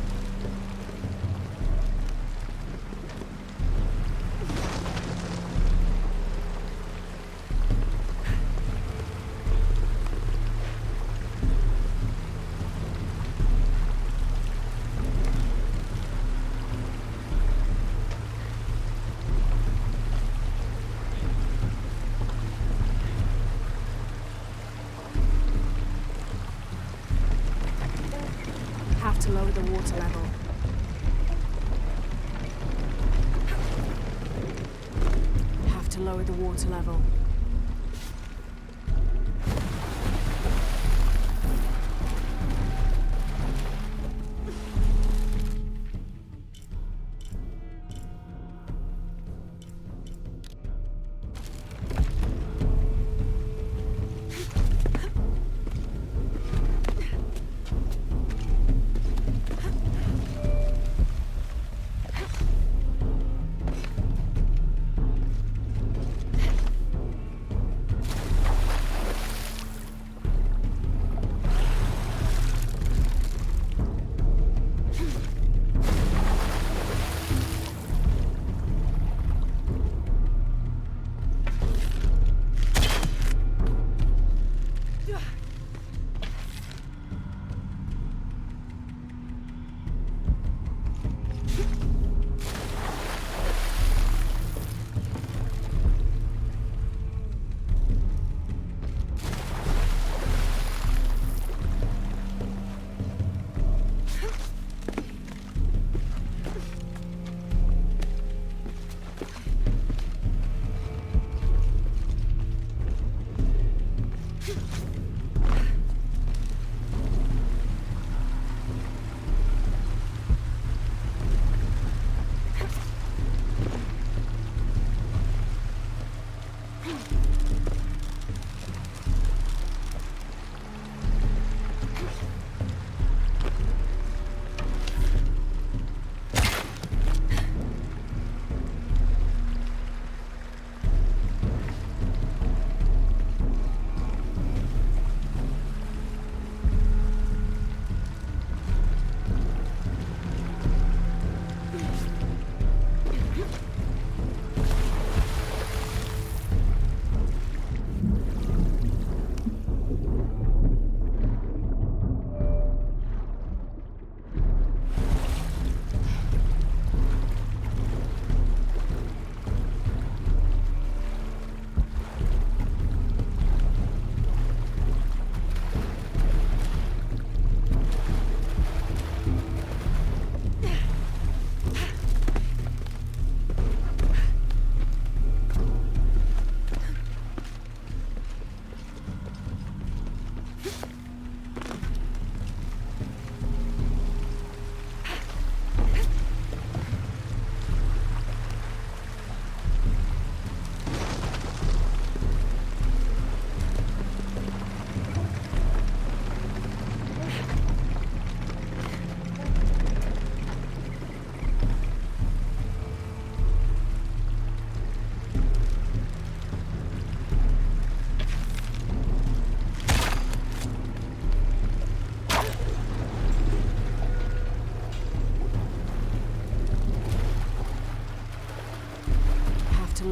Have to lower the water level. Have to lower the water level.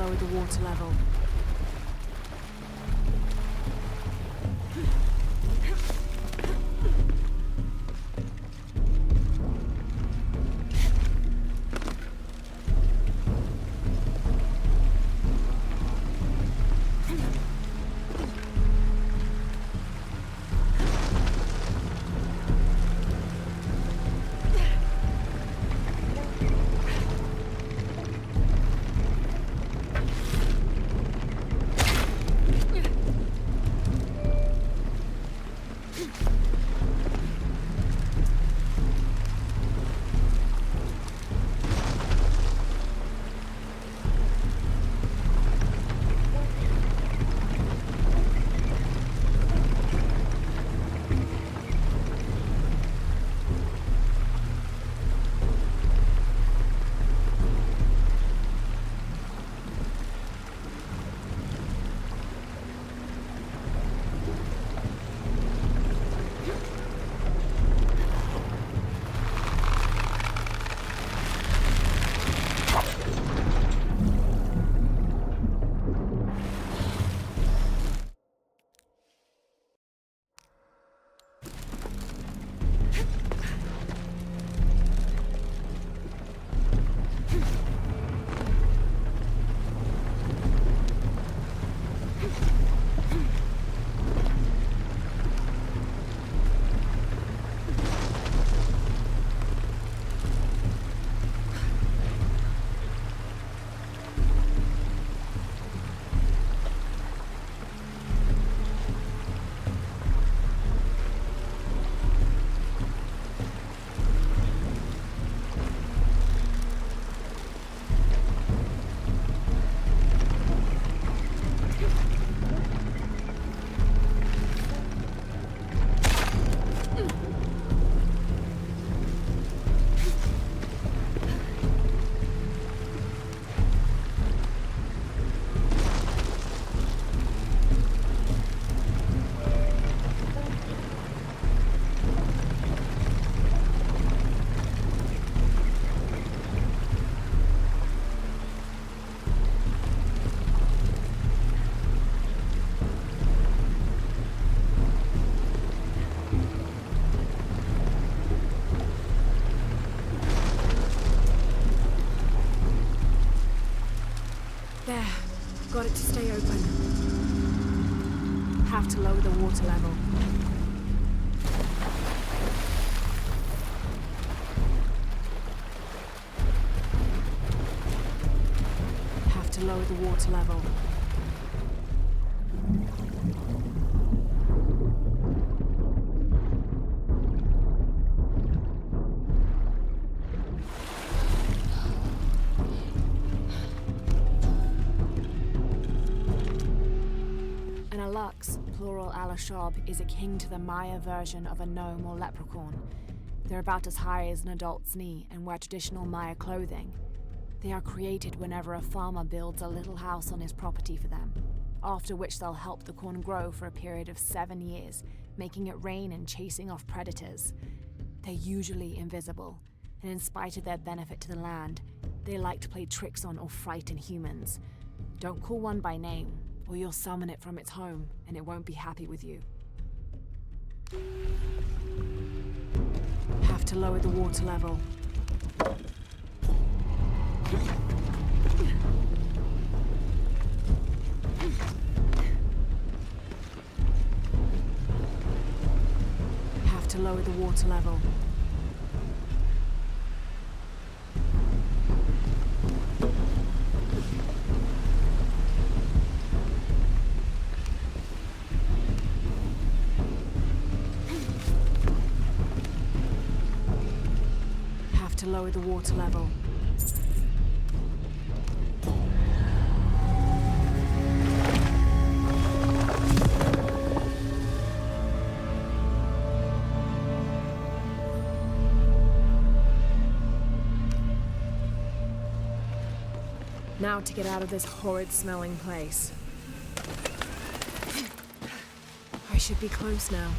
lower the water level. There. Got it to stay open. Have to lower the water level. Have to lower the water level. Lux, plural Alashab, is akin to the Maya version of a gnome or leprechaun. They're about as high as an adult's knee and wear traditional Maya clothing. They are created whenever a farmer builds a little house on his property for them, after which they'll help the corn grow for a period of 7 years, making it rain and chasing off predators. They're usually invisible, and in spite of their benefit to the land, they like to play tricks on or frighten humans. Don't call one by name, or you'll summon it from its home, and it won't be happy with you. Have to lower the water level. Have to lower the water level. To lower the water level. Now to get out of this horrid smelling place. I should be close now.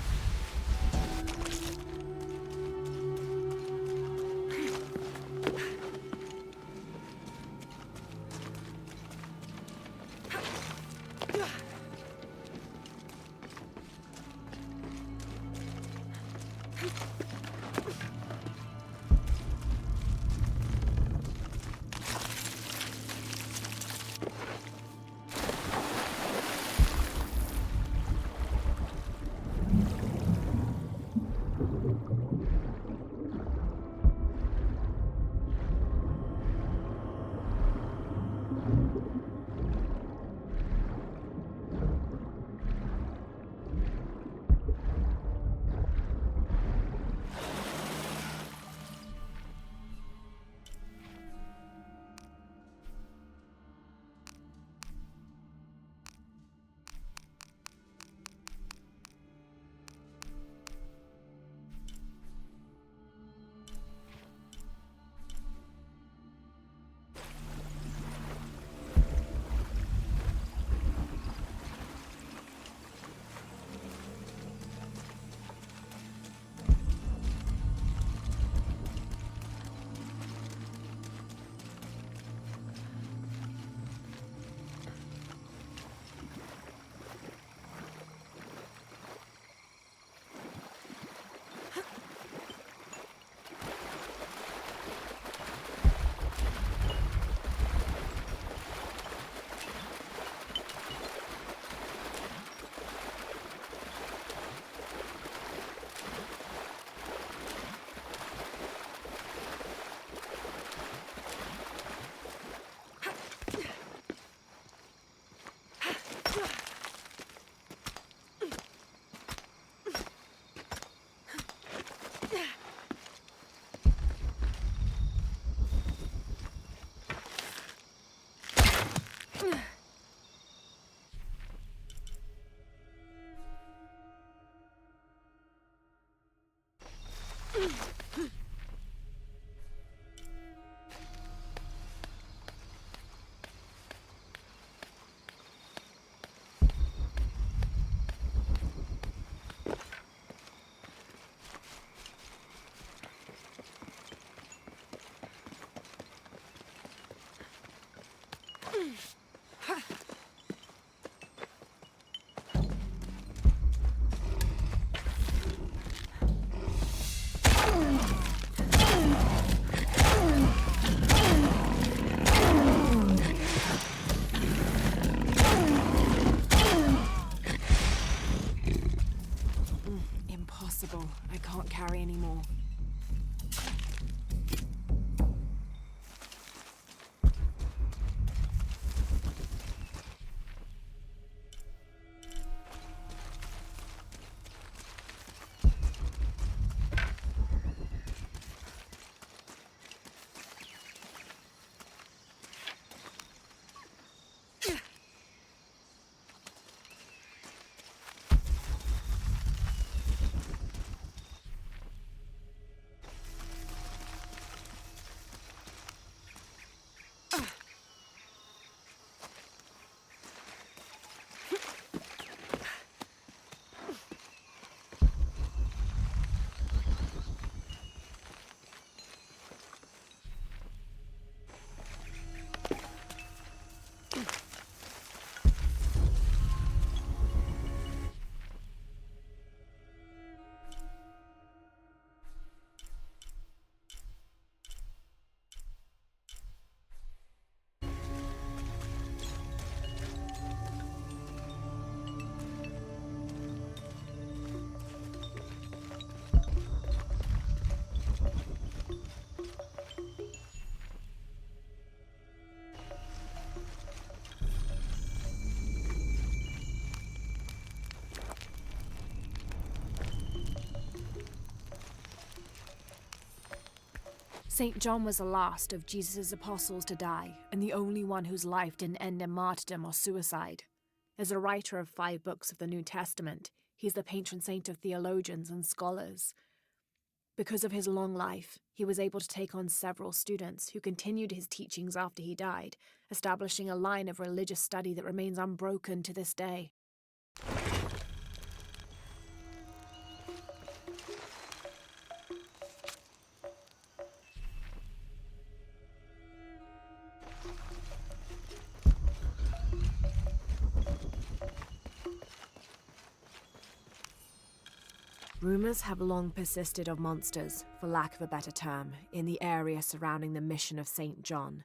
St. John was the last of Jesus' apostles to die, and the only one whose life didn't end in martyrdom or suicide. As a writer of 5 books of the New Testament, he's the patron saint of theologians and scholars. Because of his long life, he was able to take on several students who continued his teachings after he died, establishing a line of religious study that remains unbroken to this day. Rumors have long persisted of monsters, for lack of a better term, in the area surrounding the mission of St. John.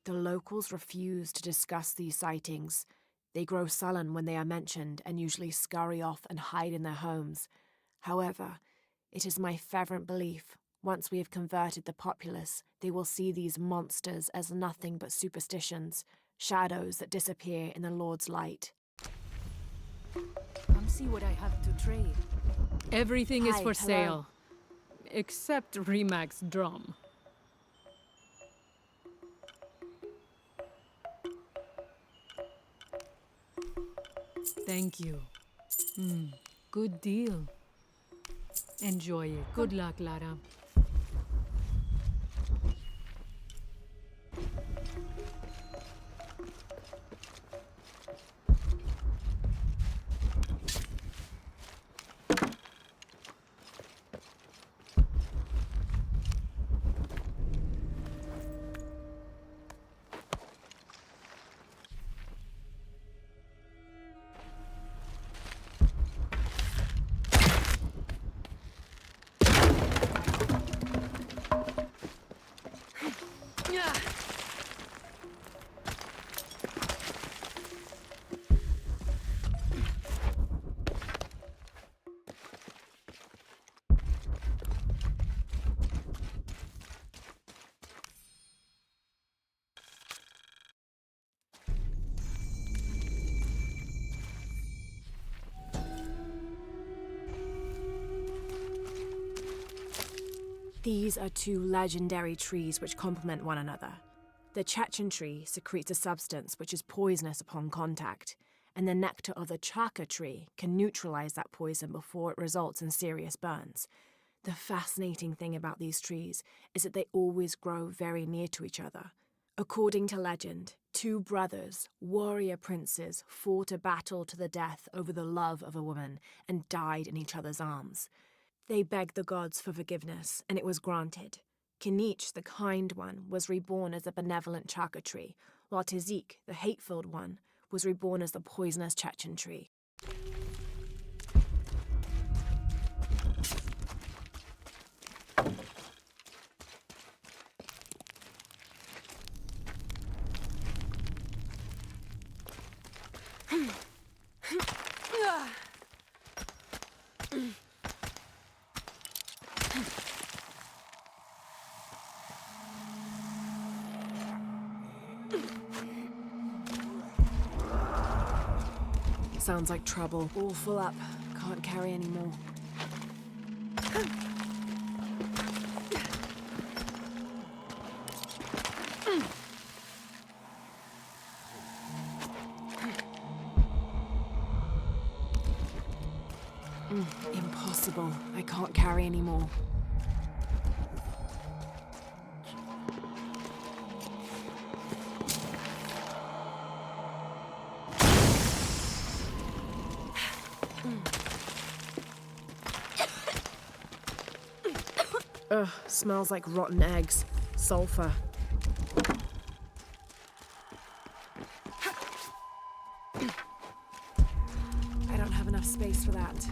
The locals refuse to discuss these sightings. They grow sullen when they are mentioned and usually scurry off and hide in their homes. However, it is my fervent belief, once we have converted the populace, they will see these monsters as nothing but superstitions, shadows that disappear in the Lord's light. Come see what I have to trade. Everything is for sale, except Remac's drum. Thank you. Good deal. Enjoy it. Good luck, Lara. These are 2 legendary trees which complement one another. The Chechen tree secretes a substance which is poisonous upon contact, and the nectar of the Chaka tree can neutralize that poison before it results in serious burns. The fascinating thing about these trees is that they always grow very near to each other. According to legend, 2 brothers, warrior princes, fought a battle to the death over the love of a woman and died in each other's arms. They begged the gods for forgiveness, and it was granted. Kinich, the kind one, was reborn as a benevolent Chaka tree, while Tazik, the hate-filled one, was reborn as the poisonous Chechen tree. Sounds like trouble. All full up. Can't carry any more. Impossible. I can't carry any more. Ugh, smells like rotten eggs. Sulfur. I don't have enough space for that.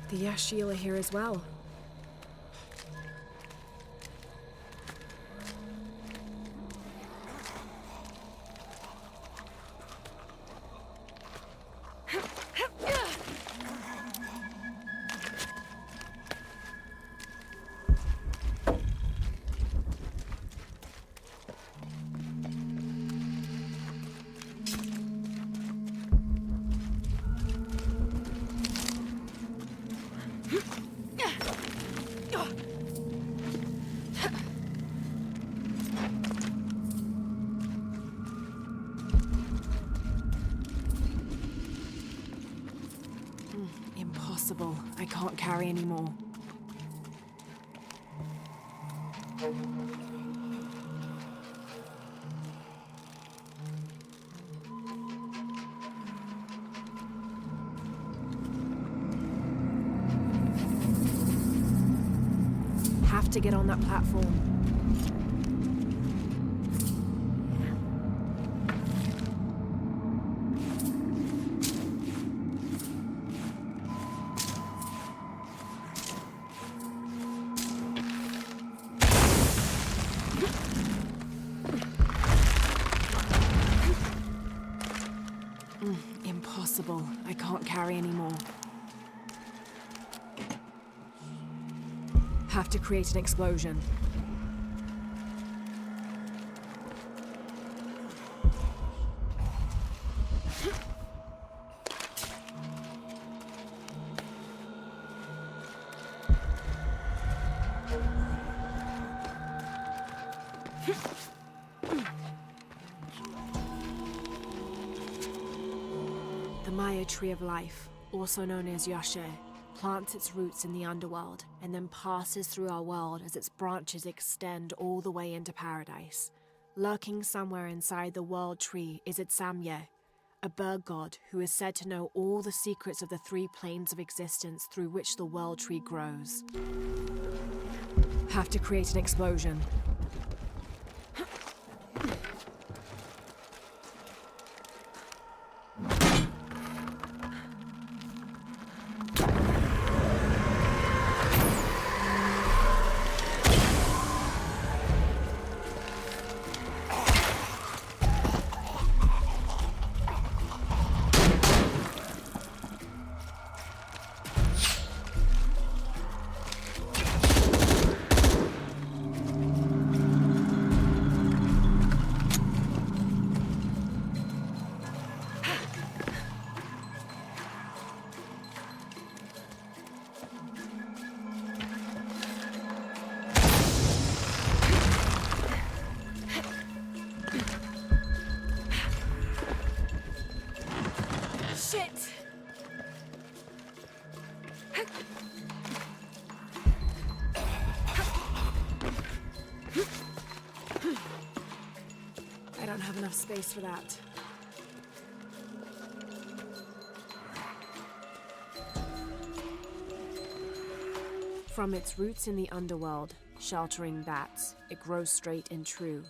The Yashil are here as well. Impossible. I can't carry anymore. Have to get on that platform. Impossible. I can't carry anymore. Have to create an explosion. The Maya Tree of Life, also known as Yashe, plants its roots in the underworld and then passes through our world as its branches extend all the way into paradise. Lurking somewhere inside the world tree is Itsamye, a bird god who is said to know all the secrets of the 3 planes of existence through which the world tree grows. Have to create an explosion. I don't have enough space for that. From its roots in the underworld, sheltering bats, it grows straight and true.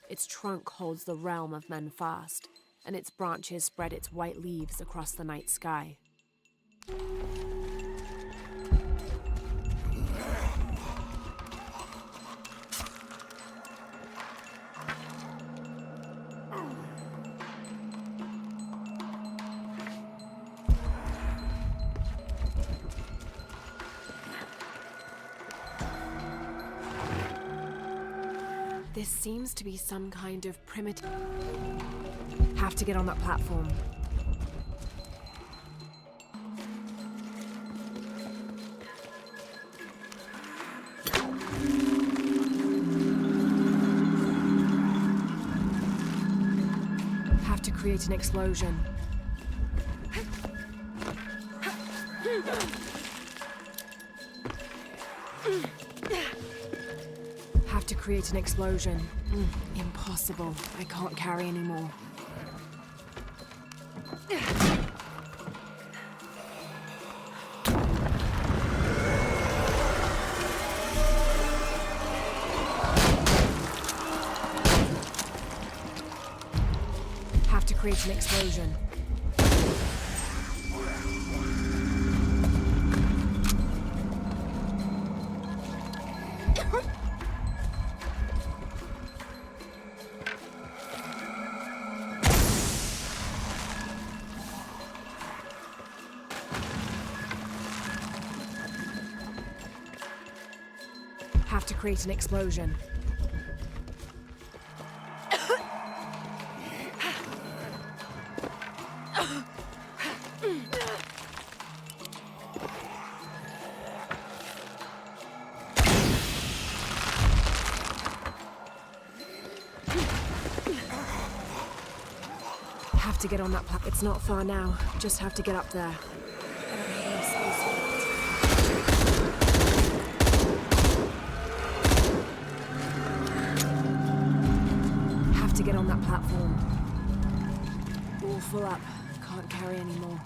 Its trunk holds the realm of men fast, and its branches spread its white leaves across the night sky. This seems to be some kind of primitive... Have to get on that platform. Have to create an explosion. Have to create an explosion. Impossible. I can't carry anymore. Have to create an explosion. Have to create an explosion. Have to get on that platform. It's not far now. Just have to get up there. Have to get on that platform. All full up. Can't carry anymore.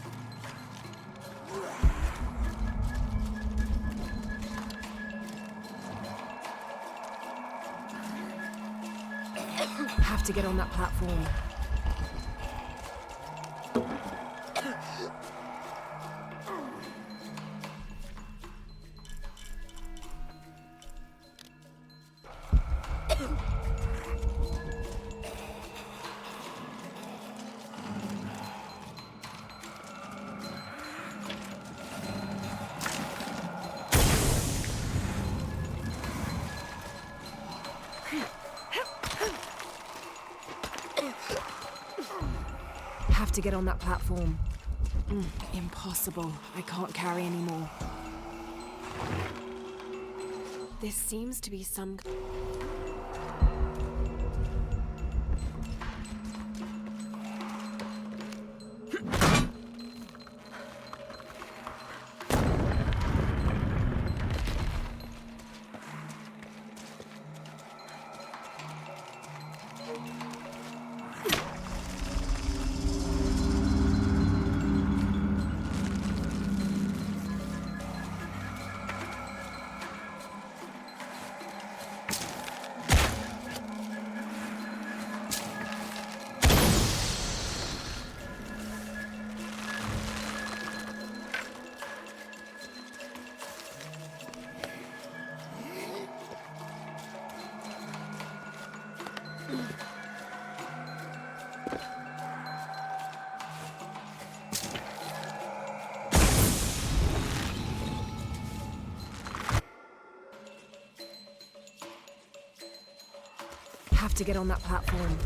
Have to get on that platform. Have to get on that platform. Impossible. I can't carry anymore. This seems to be some... Have to get on that platform.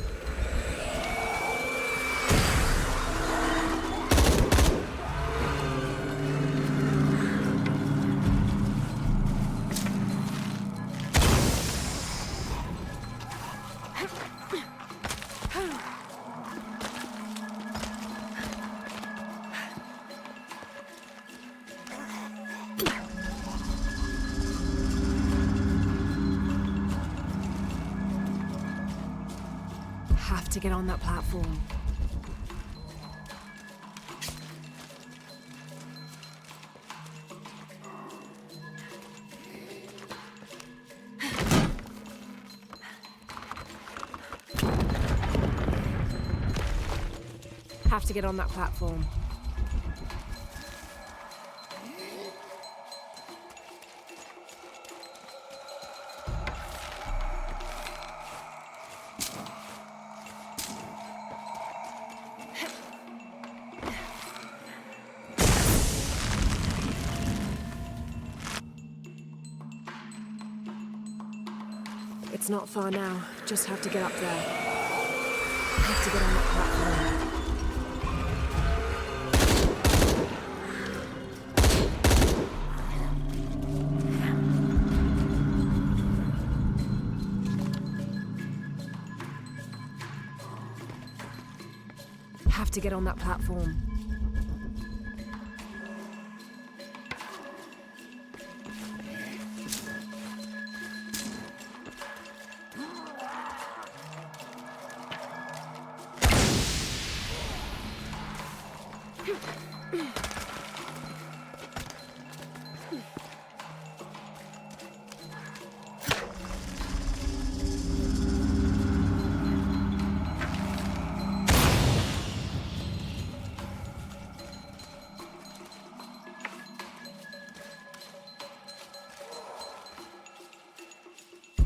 Have to get on that platform. Have to get on that platform. It's not far now. Just have to get up there. Have to get on that platform. Have to get on that platform.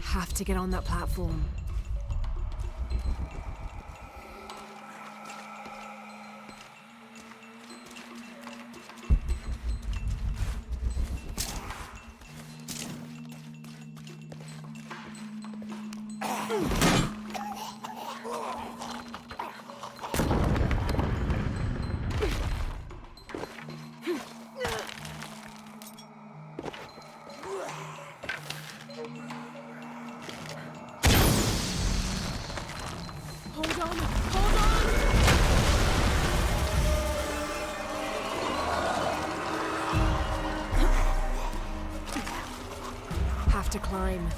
Have to get on that platform. Have to climb.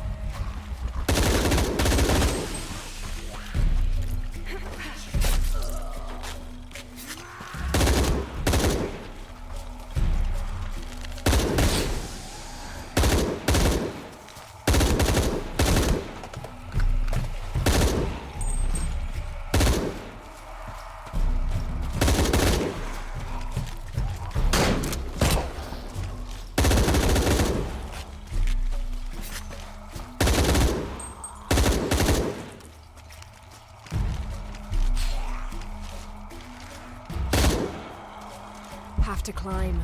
Have to climb.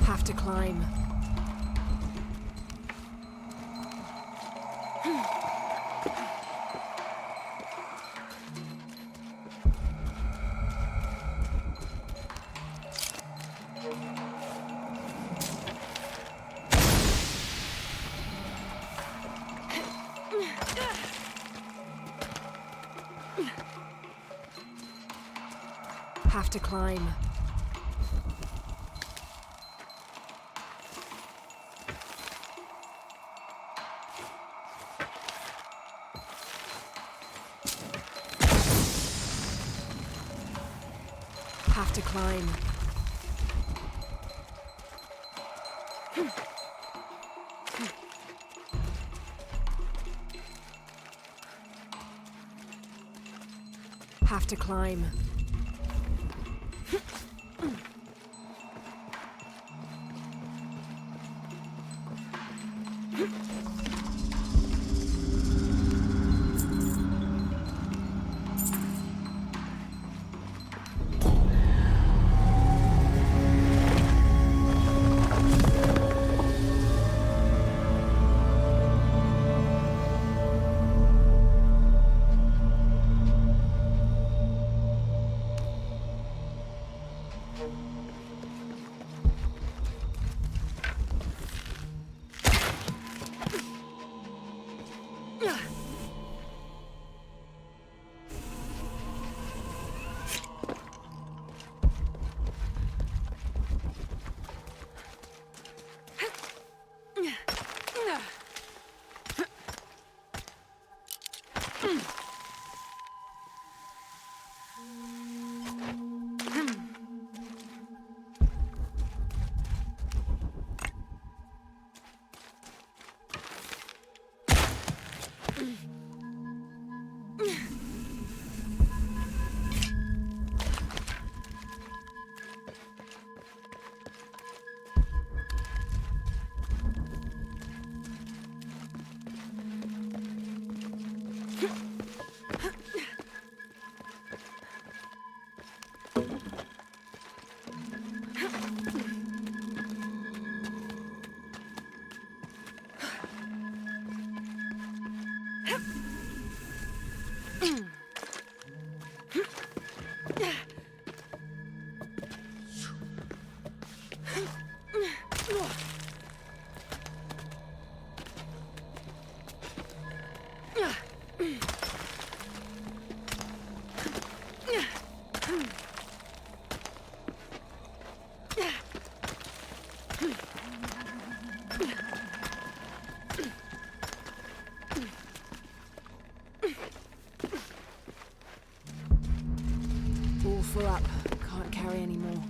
Have to climb. Have to climb. Have to climb. Have to climb. All full up. Can't carry any more.